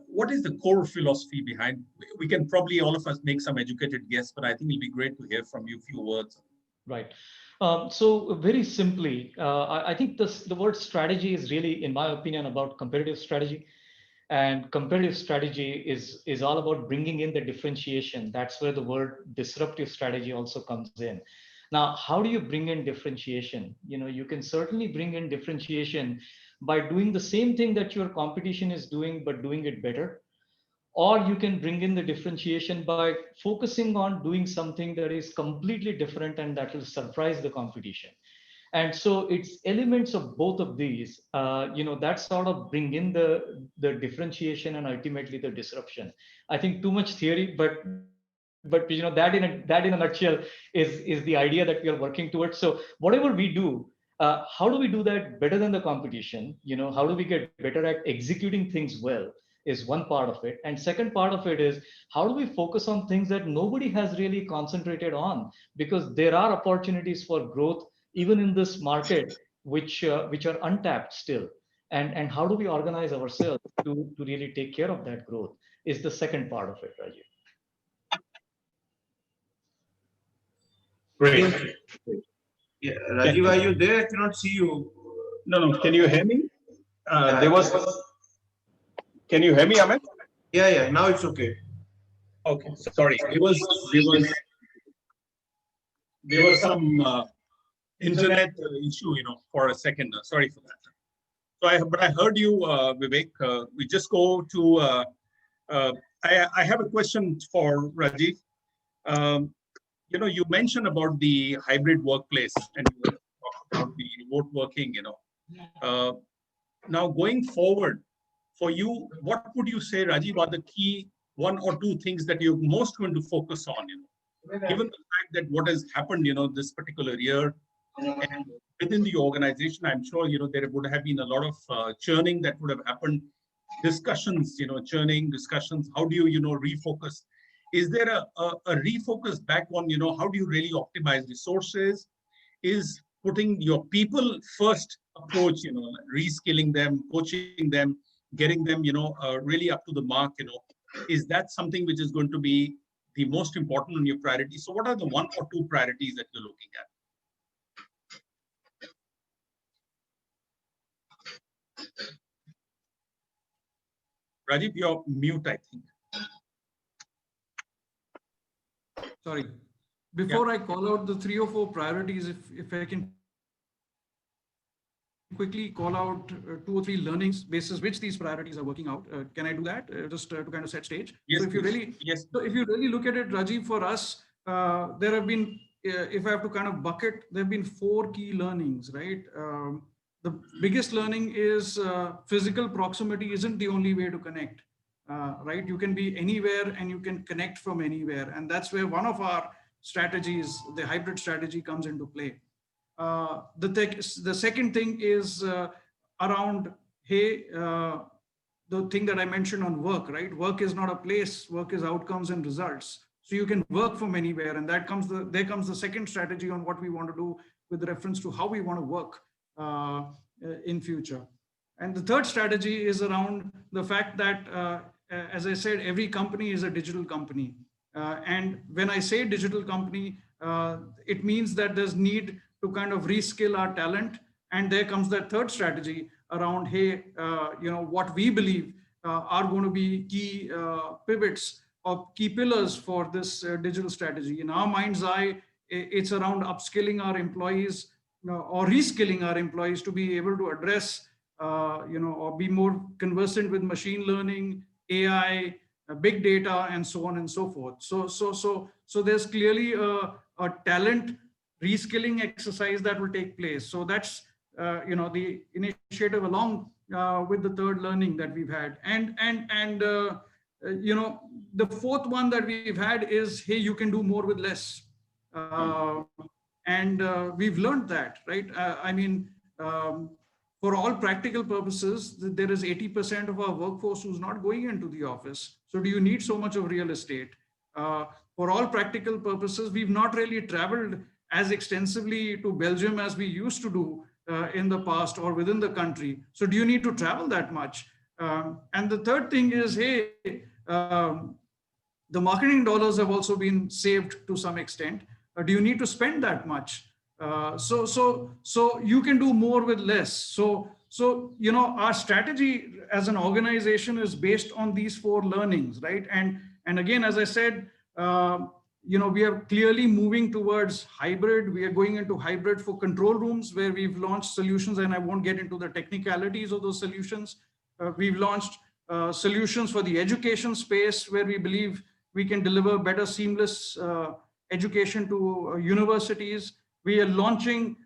What is the core philosophy behind? We can probably all of us make some educated guess, but I think it'll be great to hear from you a few words. Right. So very simply, I think the word strategy is really, in my opinion, about competitive strategy. And competitive strategy is all about bringing in the differentiation. That's where the word disruptive strategy also comes in. Now, how do you bring in differentiation? You can certainly bring in differentiation by doing the same thing that your competition is doing, but doing it better. Or you can bring in the differentiation by focusing on doing something that is completely different and that will surprise the competition. And so it's elements of both of these, that sort of bring in the differentiation and ultimately the disruption. I think too much theory, but that in a nutshell is the idea that we are working towards. So whatever we do, how do we do that better than the competition? How do we get better at executing things well is one part of it. And second part of it is, how do we focus on things that nobody has really concentrated on? Because there are opportunities for growth even in this market, which are untapped still. And how do we organize ourselves to really take care of that growth is the second part of it, Rajiv. Great. Yeah, Rajiv, are you there? I cannot see you. No. Can you hear me? Can you hear me, Amit? Yeah. Now it's okay. Okay. Sorry. There was some internet issue, for a second. Sorry for that. So I heard you, Vivek. We just go to. I have a question for Rajiv. You mentioned about the hybrid workplace and you talked about the remote working. Now going forward, for you, what would you say, Rajiv, are the key one or two things that you're most going to focus on? Given the fact that what has happened, this particular year, and within the organization, I'm sure there would have been a lot of churning that would have happened. Discussions, churning discussions. How do you refocus? Is there a refocus back on how do you really optimize resources? Is putting your people first approach, reskilling them, coaching them, getting them really up to the mark? Is that something which is going to be the most important on your priority? So what are the one or two priorities that you're looking at? Rajiv, you're mute, I think. Sorry. Before I call out the 3 or 4 priorities, if I can quickly call out 2 or 3 learnings basis which these priorities are working out. Can I do that just to kind of set stage? Yes, so if you really look at it, Rajiv, for us, there have been, if I have to kind of bucket, there have been 4 key learnings, right? The biggest learning is physical proximity isn't the only way to connect, right? You can be anywhere and you can connect from anywhere. And that's where one of our strategies, the hybrid strategy, comes into play. The second thing is around, the thing that I mentioned on work, right? Work is not a place, work is outcomes and results. So you can work from anywhere, and there comes the second strategy on what we want to do with reference to how we want to work in future. And the third strategy is around the fact that, as I said, every company is a digital company. And when I say digital company, it means that there's need to kind of reskill our talent. And there comes that third strategy around, what we believe are going to be key pivots or key pillars for this digital strategy. In our mind's eye, it's around upskilling our employees or reskilling our employees to be able to address, or be more conversant with machine learning, AI, big data, and so on and so forth. So there's clearly a talent reskilling exercise that will take place. So that's the initiative along with the third learning that we've had. And the fourth one that we've had is, hey, you can do more with less. And we've learned that, right? For all practical purposes, there is 80% of our workforce who's not going into the office. So do you need so much of real estate? For all practical purposes, we've not really traveled as extensively to Belgium as we used to do in the past or within the country. So do you need to travel that much? And the third thing is, hey, the marketing dollars have also been saved to some extent. Do you need to spend that much? So you can do more with less. So our strategy as an organization is based on these 4 learnings, right? And again, as I said, we are clearly moving towards hybrid. We are going into hybrid for control rooms where we've launched solutions, and I won't get into the technicalities of those solutions. We've launched solutions for the education space where we believe we can deliver better seamless education to universities. We are launching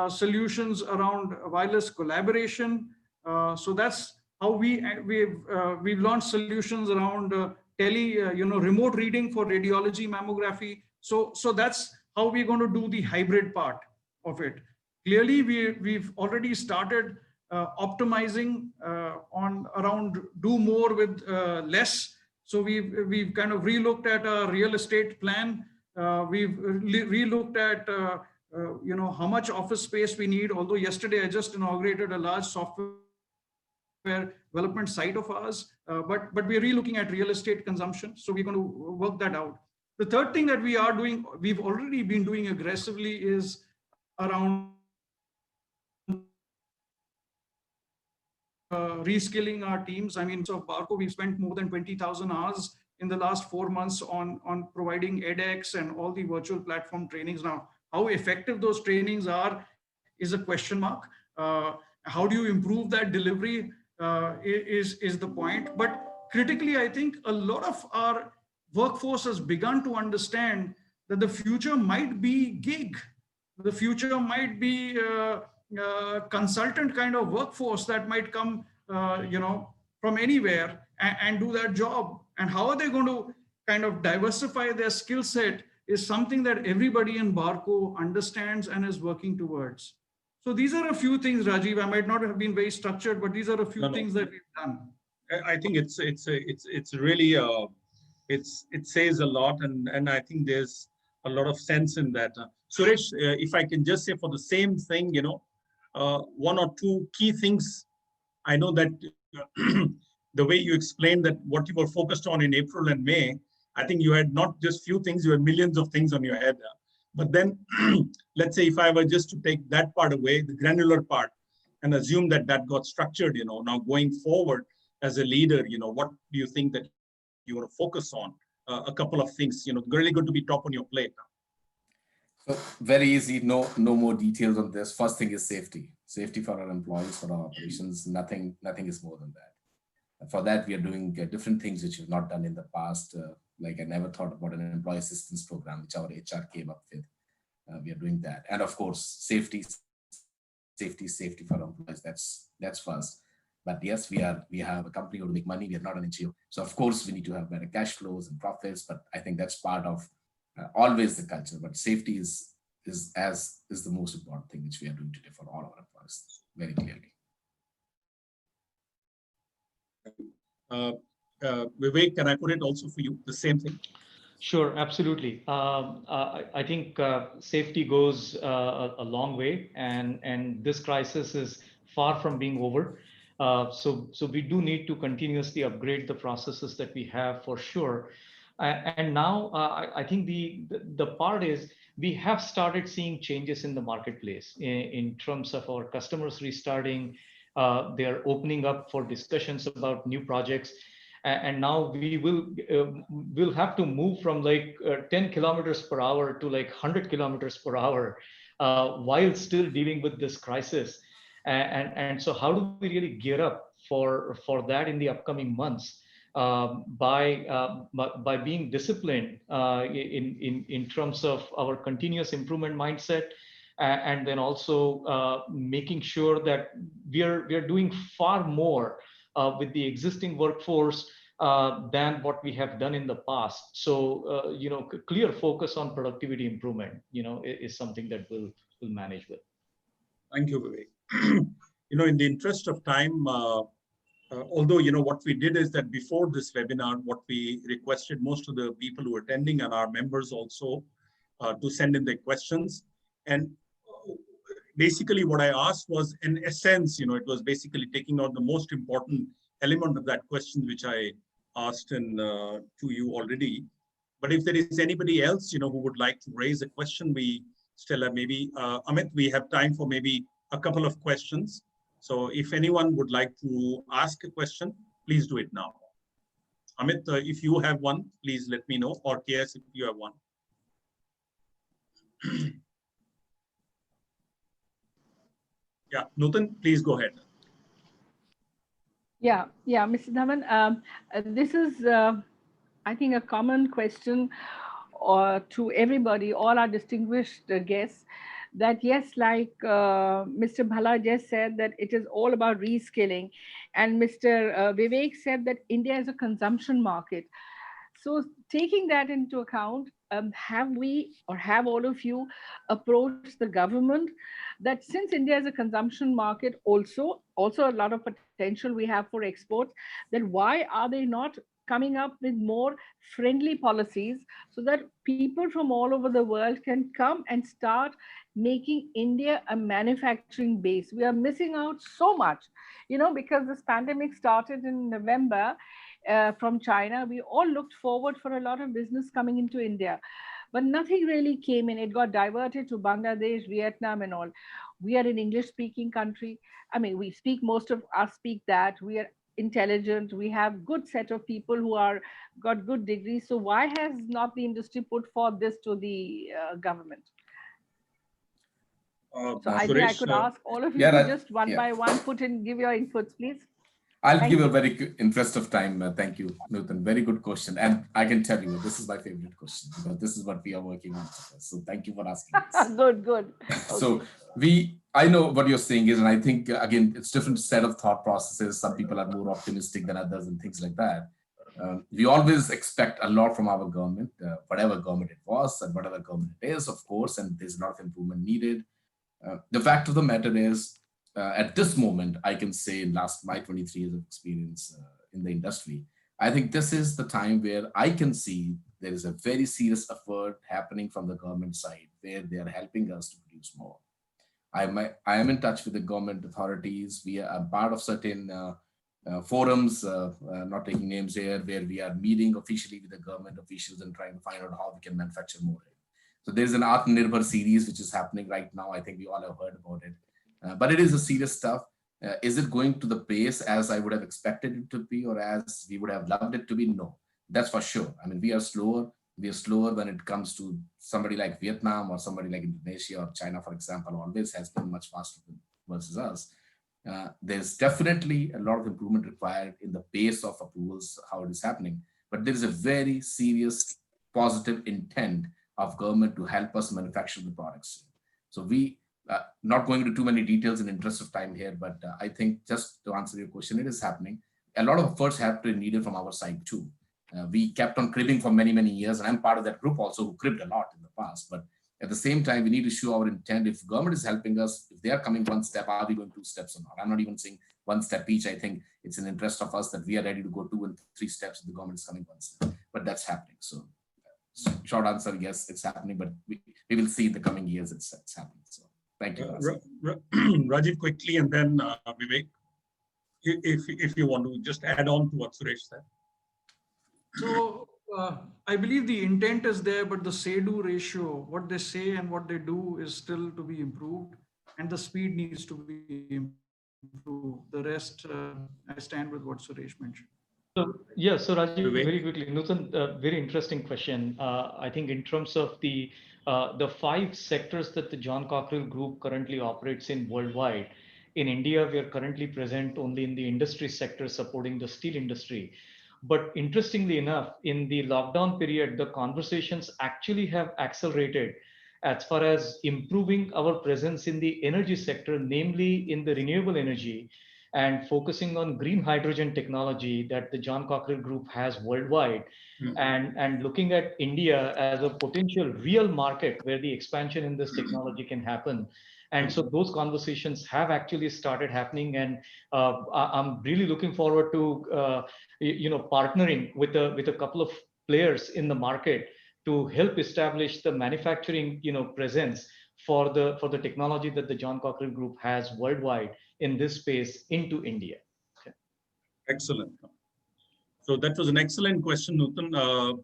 solutions around wireless collaboration. So that's how we've launched solutions around remote reading for radiology mammography. So that's how we're going to do the hybrid part of it. Clearly, we've already started optimizing on around do more with less. So we've kind of relooked at our real estate plan. We've relooked at how much office space we need. Although yesterday I just inaugurated a large software development site of ours, but we're relooking at real estate consumption. So we're going to work that out. The third thing that we've already been doing aggressively is around reskilling our teams. I mean, so Barco, we've spent more than 20,000 hours in the last 4 months on providing edX and all the virtual platform trainings. Now, how effective those trainings are is a question mark. How do you improve that delivery is the point. But critically, I think a lot of our workforce has begun to understand that the future might be gig. The future might be consultant kind of workforce that might come, from anywhere and do that job. And how are they going to kind of diversify their skill set is something that everybody in Barco understands and is working towards. So these are a few things, Rajiv. I might not have been very structured, but these are a few things that we've done. I think it's really it says a lot, and I think there's a lot of sense in that. Suresh, if I can just say for the same thing, one or two key things. I know that the way you explained that what you were focused on in April and May, I think you had not just few things, you had millions of things on your head. But then, let's say if I were just to take that part away, the granular part, and assume that that got structured, now going forward as a leader, what do you think that you want to focus on? A couple of things, really good to be top on your plate. So very easy, no more details on this. First thing is safety. Safety for our employees, for our operations, nothing is more than that. And for that, we are doing different things which we've not done in the past. Like I never thought about an employee assistance program, which our HR came up with. We are doing that. And of course, safety for our employees, that's first. But yes, we have a company to make money. We are not an NGO. So of course, we need to have better cash flows and profits, but I think that's part of always the culture. But safety is the most important thing which we are doing today for all our employees, very clearly. Vivek, can I put it also for you, the same thing? Sure, absolutely. I think safety goes a long way, and this crisis is far from being over. So we do need to continuously upgrade the processes that we have for sure. And now I think the part is we have started seeing changes in the marketplace in terms of our customers restarting. They're opening up for discussions about new projects. And now we'll have to move from like 10 kilometers per hour to like 100 kilometers per hour while still dealing with this crisis. And so how do we really gear up for that in the upcoming months? By being disciplined in terms of our continuous improvement mindset, and then also making sure that we are doing far more with the existing workforce than what we have done in the past. So clear focus on productivity improvement is something that we'll manage with. Thank you, Vivek. In the interest of time, although, what we did is that before this webinar, what we requested most of the people who are attending and our members also to send in their questions. And basically what I asked was, in essence, it was basically taking out the most important element of that question, which I asked to you already. But if there is anybody else, who would like to raise a question, we still have maybe, Amit, we have time for maybe a couple of questions. So if anyone would like to ask a question, please do it now. Amit, if you have one, please let me know, or KS, if you have one. Yeah, Nutan, please go ahead. Yeah, Mr. Dhawan, this is, I think, a common question to everybody, all our distinguished guests. that yes, like Mr. Bhalla just said, that it is all about reskilling, and Mr. Vivek said that India is a consumption market. So taking that into account, have we or have all of you approached the government that since India is a consumption market, also a lot of potential we have for exports, then why are they not coming up with more friendly policies so that people from all over the world can come and start making India a manufacturing base? We are missing out so much, because this pandemic started in November from China. We all looked forward for a lot of business coming into India, but nothing really came in. It got diverted to Bangladesh, Vietnam, and all. We are an English-speaking country. I mean, most of us speak that. We are intelligent. We have good set of people who are got good degrees. So why has not the industry put forth this to the government? So I think I could ask all of you to just one by one give your inputs, please. I'll give a very good interest of time. Thank you, Nutan. Very good question. And I can tell you, this is my favorite question because this is what we are working on. So thank you for asking this. Good. Okay. So I know what you're saying is, and I think, again, it's different set of thought processes. Some people are more optimistic than others and things like that. We always expect a lot from our government, whatever government it was and whatever government it is, of course, and there's a lot of improvement needed. The fact of the matter is, at this moment, I can say in my 23 years of experience in the industry, I think this is the time where I can see there is a very serious effort happening from the government side where they are helping us to produce more. I am in touch with the government authorities. We are part of certain forums, not taking names here, where we are meeting officially with the government officials and trying to find out how we can manufacture more. So there's an Atmanirbhar series which is happening right now. I think we all have heard about it. But it is a serious stuff. Is it going to the pace as I would have expected it to be or as we would have loved it to be? No, that's for sure. I mean, we are slower. We are slower when it comes to somebody like Vietnam or somebody like Indonesia or China, for example, always has been much faster versus us. There's definitely a lot of improvement required in the pace of approvals, how it is happening. But there is a very serious positive intent of government to help us manufacture the products. So we, not going into too many details in interest of time here, but I think just to answer your question, it is happening. A lot of efforts have been needed from our side too. We kept on cribbing for many, many years, and I'm part of that group also who cribbed a lot in the past. But at the same time, we need to show our intent. If government is helping us, if they are coming one step, are we going 2 steps or not? I'm not even saying 1 step each. I think it's in interest of us that we are ready to go 2 and 3 steps if the government is coming 1 step. But that's happening. So short answer, yes, it's happening, but we will see in the coming years it's happening. So thank you. Rajiv, quickly, and then Vivek, if you want to just add on to what Suresh said. So I believe the intent is there, but the say-do ratio, what they say and what they do is still to be improved, and the speed needs to be improved. The rest, I stand with what Suresh mentioned. So Rajiv, very quickly, Nutan, very interesting question. I think in terms of the 5 sectors that the John Cockerill Group currently operates in worldwide, in India, we are currently present only in the industry sector supporting the steel industry. But interestingly enough, in the lockdown period, the conversations actually have accelerated as far as improving our presence in the energy sector, namely in the renewable energy, and focusing on green hydrogen technology that the John Cockerill Group has worldwide, and looking at India as a potential real market where the expansion in this technology can happen. And so those conversations have actually started happening, and I'm really looking forward to partnering with a couple of players in the market to help establish the manufacturing presence for the technology that the John Cockerill Group has worldwide in this space into India. Okay. Excellent. So that was an excellent question, Nutan.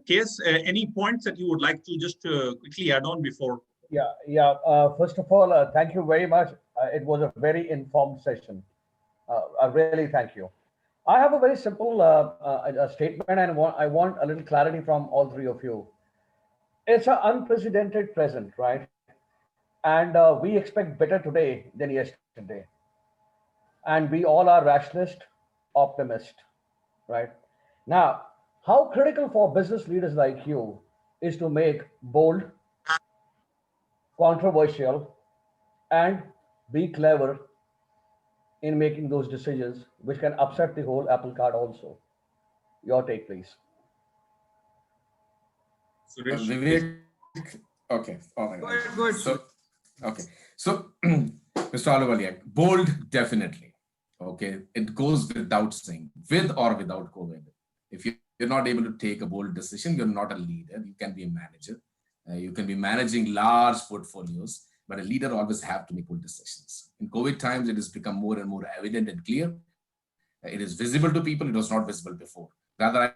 Case, any points that you would like to just quickly add on before? Yeah. First of all, thank you very much. It was a very informed session. I really thank you. I have a very simple statement, and I want a little clarity from all 3 of you. It's an unprecedented present, right? And we expect better today than yesterday. And we all are rationalist, optimist, right? Now, how critical for business leaders like you is to make bold, controversial, and be clever in making those decisions, which can upset the whole apple cart also. Your take, please. Suresh, please. Vivek, okay. Oh my Go God. ahead, go ahead. So, okay. So, Mr. Aluwalia, bold, definitely. Okay. It goes without saying, with or without COVID. If you're not able to take a bold decision, you're not a leader. You can be a manager. You can be managing large portfolios, but a leader always have to make bold decisions. In COVID times, it has become more and more evident and clear. It is visible to people. It was not visible before. Rather,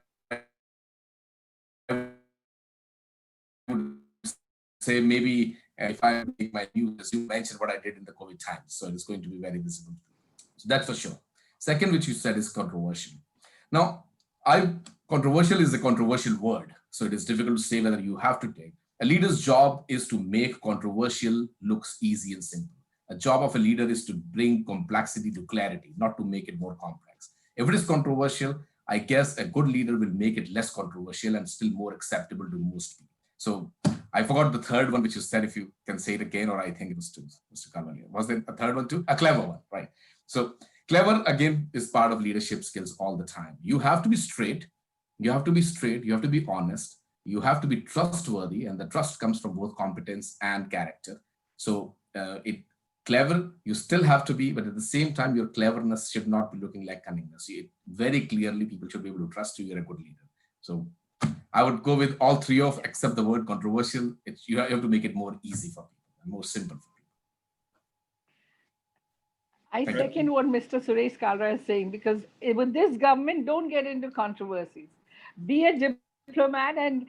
say maybe if I make my news, you mentioned what I did in the COVID times. So it's going to be very visible. So that's for sure. Second, which you said is controversial. Now, controversial is a controversial word. So it is difficult to say whether you have to take. A leader's job is to make controversial looks easy and simple. A job of a leader is to bring complexity to clarity, not to make it more complex. If it is controversial, I guess a good leader will make it less controversial and still more acceptable to most people. So I forgot the third one, which you said, if you can say it again, or I think it was two, Mr. Kalra. Was there a third one too? A clever one, right? So clever, again, is part of leadership skills all the time. You have to be straight. You have to be straight. You have to be honest. You have to be trustworthy. And the trust comes from both competence and character. So clever, you still have to be, but at the same time, your cleverness should not be looking like cunningness. Very clearly, people should be able to trust you. You're a good leader. So I would go with all three of, except the word controversial. You have to make it more easy for people and more simple for people. I second what Mr. Suresh Kalra is saying, because with this government, don't get into controversies. Be a diplomat, and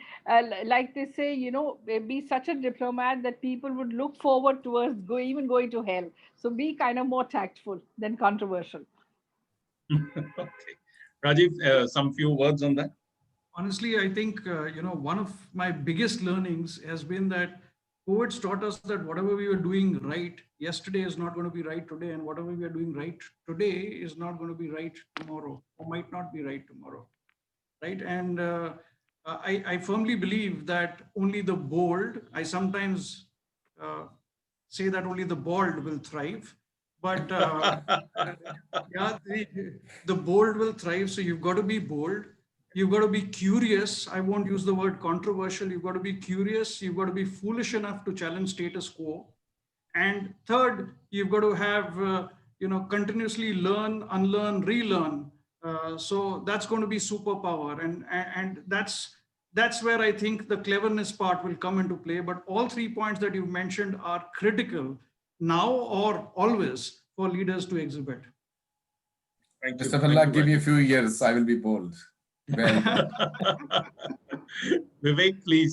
like they say, be such a diplomat that people would look forward towards even going to hell. So be kind of more tactful than controversial. Okay. Rajiv, some few words on that. Honestly, I think, one of my biggest learnings has been that COVID's taught us that whatever we were doing right yesterday is not going to be right today, and whatever we are doing right today is not going to be right tomorrow, or might not be right tomorrow, right? And I firmly believe that only the bold, I sometimes say that only the bald will thrive, but yeah, the bold will thrive. So you've got to be bold. You've got to be curious. I won't use the word controversial. You've got to be curious. You've got to be foolish enough to challenge status quo. And third, you've got to have, continuously learn, unlearn, relearn. So that's going to be superpower. And that's where I think the cleverness part will come into play. But all 3 points that you've mentioned are critical now or always for leaders to exhibit. Thank you. Mr. Bhalla, give me a few years. I will be bold. Very bold. Vivek, please.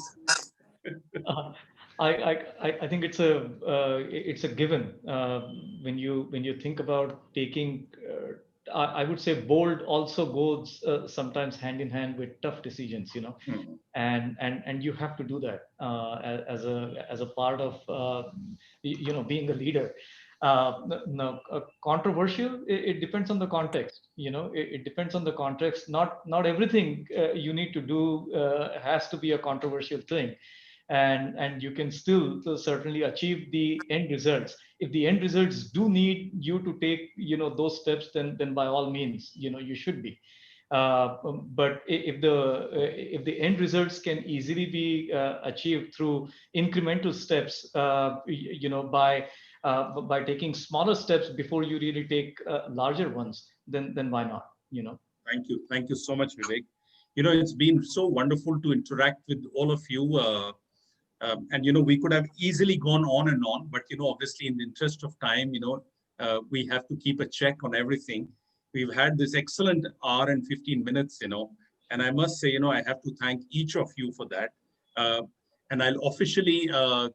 I think it's a given when you think about taking. I would say bold also goes sometimes hand in hand with tough decisions, and you have to do that as a part of being a leader. Controversial. It depends on the context. It depends on the context. Not everything you need to do has to be a controversial thing. And you can still certainly achieve the end results. If the end results do need you to take those steps, then by all means you should be. But if the end results can easily be achieved through incremental steps, by taking smaller steps before you really take larger ones, then why not? Thank you so much, Vivek. It's been so wonderful to interact with all of you. And we could have easily gone on and on, but obviously in the interest of time, we have to keep a check on everything. We've had this excellent hour and 15 minutes, and I must say, I have to thank each of you for that. And I'll officially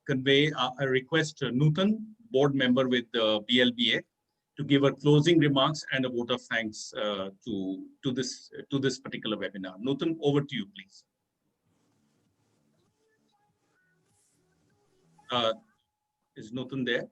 convey a request to Nutan, board member with BLBA, to give her closing remarks and a vote of thanks to this particular webinar. Nutan, over to you, please. Is Nutan there?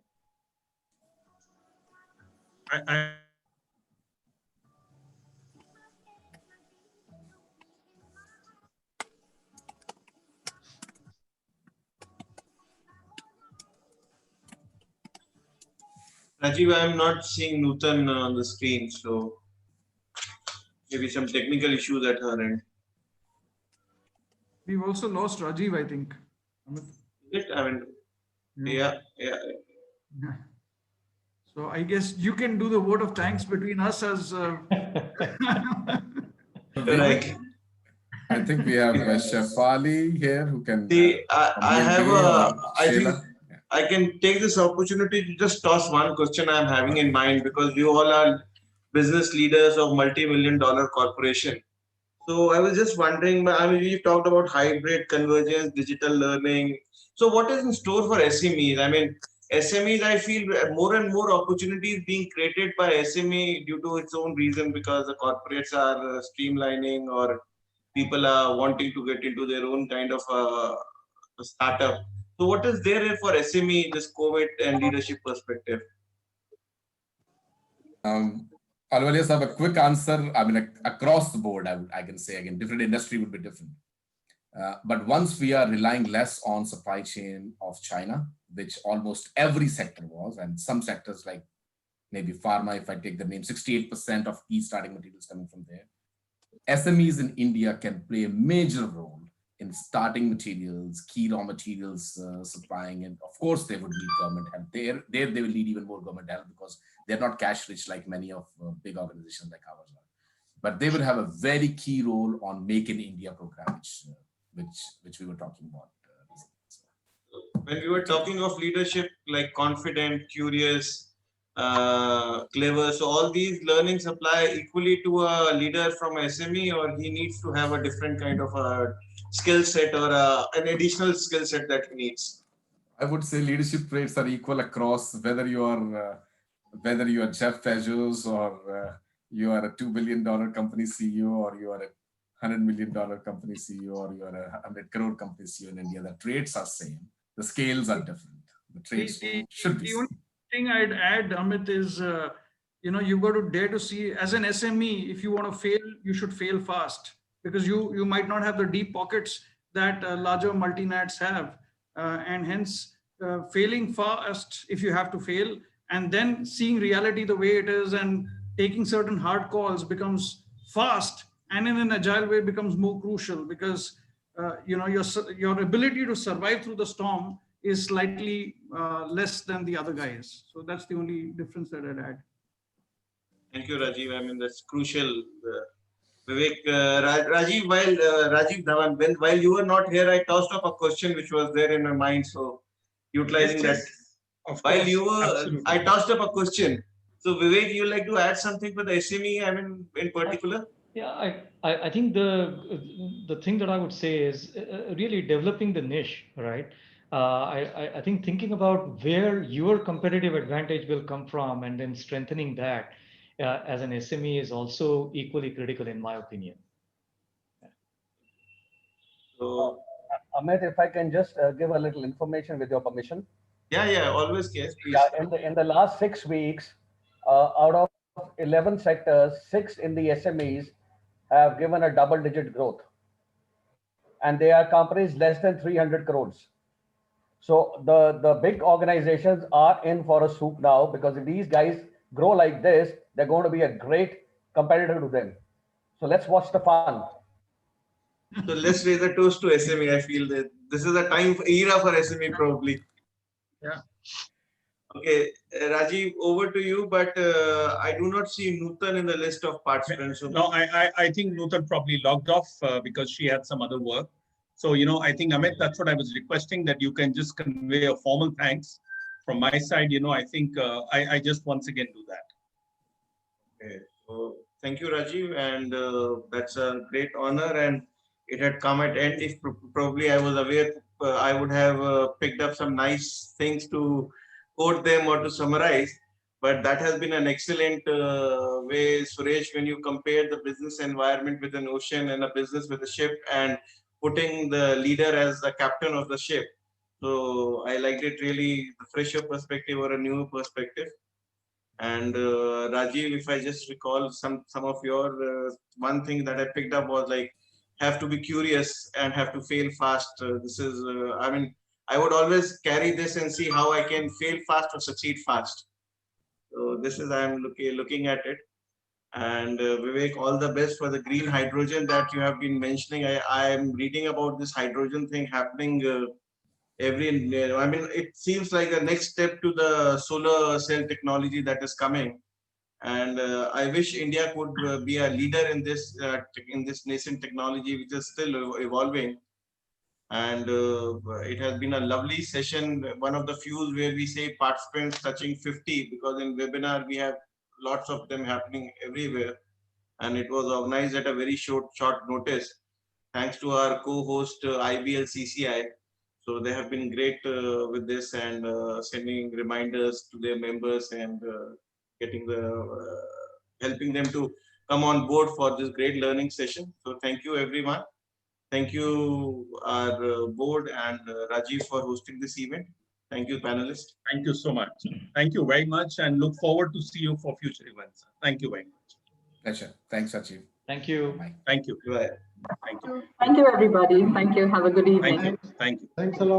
Rajiv, I'm not seeing Nutan on the screen, so maybe some technical issues at her end. We've also lost Rajiv, I think. Amit. I mean, yeah. So I guess you can do the vote of thanks between us as. Correct. I think we have Shefali here who can. See, I have I think Sheila. I can take this opportunity to just toss one question I'm having in mind, because you all are business leaders of multi-million-dollar corporation. So I was just wondering, I mean, we talked about hybrid convergence, digital learning. So what is in store for SMEs? I mean, SMEs, I feel more and more opportunities being created by SME due to its own reason, because the corporates are streamlining, or people are wanting to get into their own kind of a startup. So what is there for SME in this COVID and leadership perspective? I'll just have a quick answer. I mean, across the board, I can say, again, different industry would be different. But once we are relying less on supply chain of China, which almost every sector was, and some sectors like maybe pharma, if I take the name, 68% of key starting materials coming from there. SMEs in India can play a major role in starting materials, key raw materials supplying, and of course they would need government help. There they will need even more government help, because they're not cash rich like many of big organizations like ours are. But they will have a very key role on Make in India program, which we were talking about. When we were talking of leadership, like confident, curious, clever, so all these learnings apply equally to a leader from SME, or he needs to have a different kind of a skill set, or an additional skill set that he needs? I would say leadership traits are equal across, whether you are Jeff Bezos, or you are a $2 billion company CEO, or you are a $100 million company CEO, or you are a 100 crore company CEO in India. The traits are same. The scales are different. The traits should be same. The only thing I'd add, Amit, is you've got to dare to see, as an SME, if you want to fail, you should fail fast, because you might not have the deep pockets that larger multinats have, and hence failing fast if you have to fail, and then seeing reality the way it is and taking certain hard calls becomes fast, and in an agile way becomes more crucial, because your ability to survive through the storm is slightly less than the other guys. So that's the only difference that I'd add. Thank you, Rajiv. I mean, that's crucial. Vivek, Rajiv, Rajiv Dhawan, while you were not here, I tossed up a question which was there in my mind. So utilizing that, while you were, I tossed up a question. So Vivek, you like to add something for the SME? I mean, in particular. Yeah, I think the thing that I would say is really developing the niche, right? I think thinking about where your competitive advantage will come from, and then strengthening that as an SME is also equally critical, in my opinion. So, Amit, if I can just give a little information with your permission. Yeah, always, yes, please. Yeah, in the last 6 weeks, out of 11 sectors, 6 in the SMEs have given a double-digit growth, and they are companies less than 300 crores. So the big organizations are in for a soup now, because if these guys grow like this, they're going to be a great competitor to them. So let's watch the fun. So let's raise a toast to SME. I feel that this is a era for SME probably. Yeah. Okay, Rajiv, over to you. But I do not see Nutan in the list of participants. No, I think Nutan probably logged off because she had some other work. So, I think, Amit, that's what I was requesting, that you can just convey a formal thanks from my side. I think I just once again do that. Okay, so thank you, Rajiv. And that's a great honor. And it had come at end. If probably I was aware, I would have picked up some nice things to quote them or to summarize. But that has been an excellent way, Suresh, when you compare the business environment with an ocean and a business with a ship, and putting the leader as the captain of the ship. So I liked it really, a fresher perspective or a newer perspective. And Rajiv, if I just recall some of your, one thing that I picked up was like, have to be curious and have to fail fast. This is, I mean, I would always carry this and see how I can fail fast or succeed fast. So this is, I'm looking at it. And Vivek, all the best for the green hydrogen that you have been mentioning. I am reading about this hydrogen thing happening I mean, it seems like a next step to the solar cell technology that is coming. And I wish India could be a leader in this nascent technology, which is still evolving. And it has been a lovely session. One of the few where we say participants touching 50, because in webinar we have lots of them happening everywhere. And it was organized at a very short notice, thanks to our co-host IBLCCI. So they have been great with this and sending reminders to their members and getting helping them to come on board for this great learning session. So thank you, everyone. Thank you, our board, and Rajiv for hosting this event. Thank you, panelists. Thank you so much. Thank you very much, and look forward to see you for future events. Thank you very much. Pleasure. Thanks, Rajiv. Thank you. Bye. Thank you. Bye. Thank you. Thank you, everybody. Thank you. Have a good evening. Thank you. Thank you. Thanks a lot.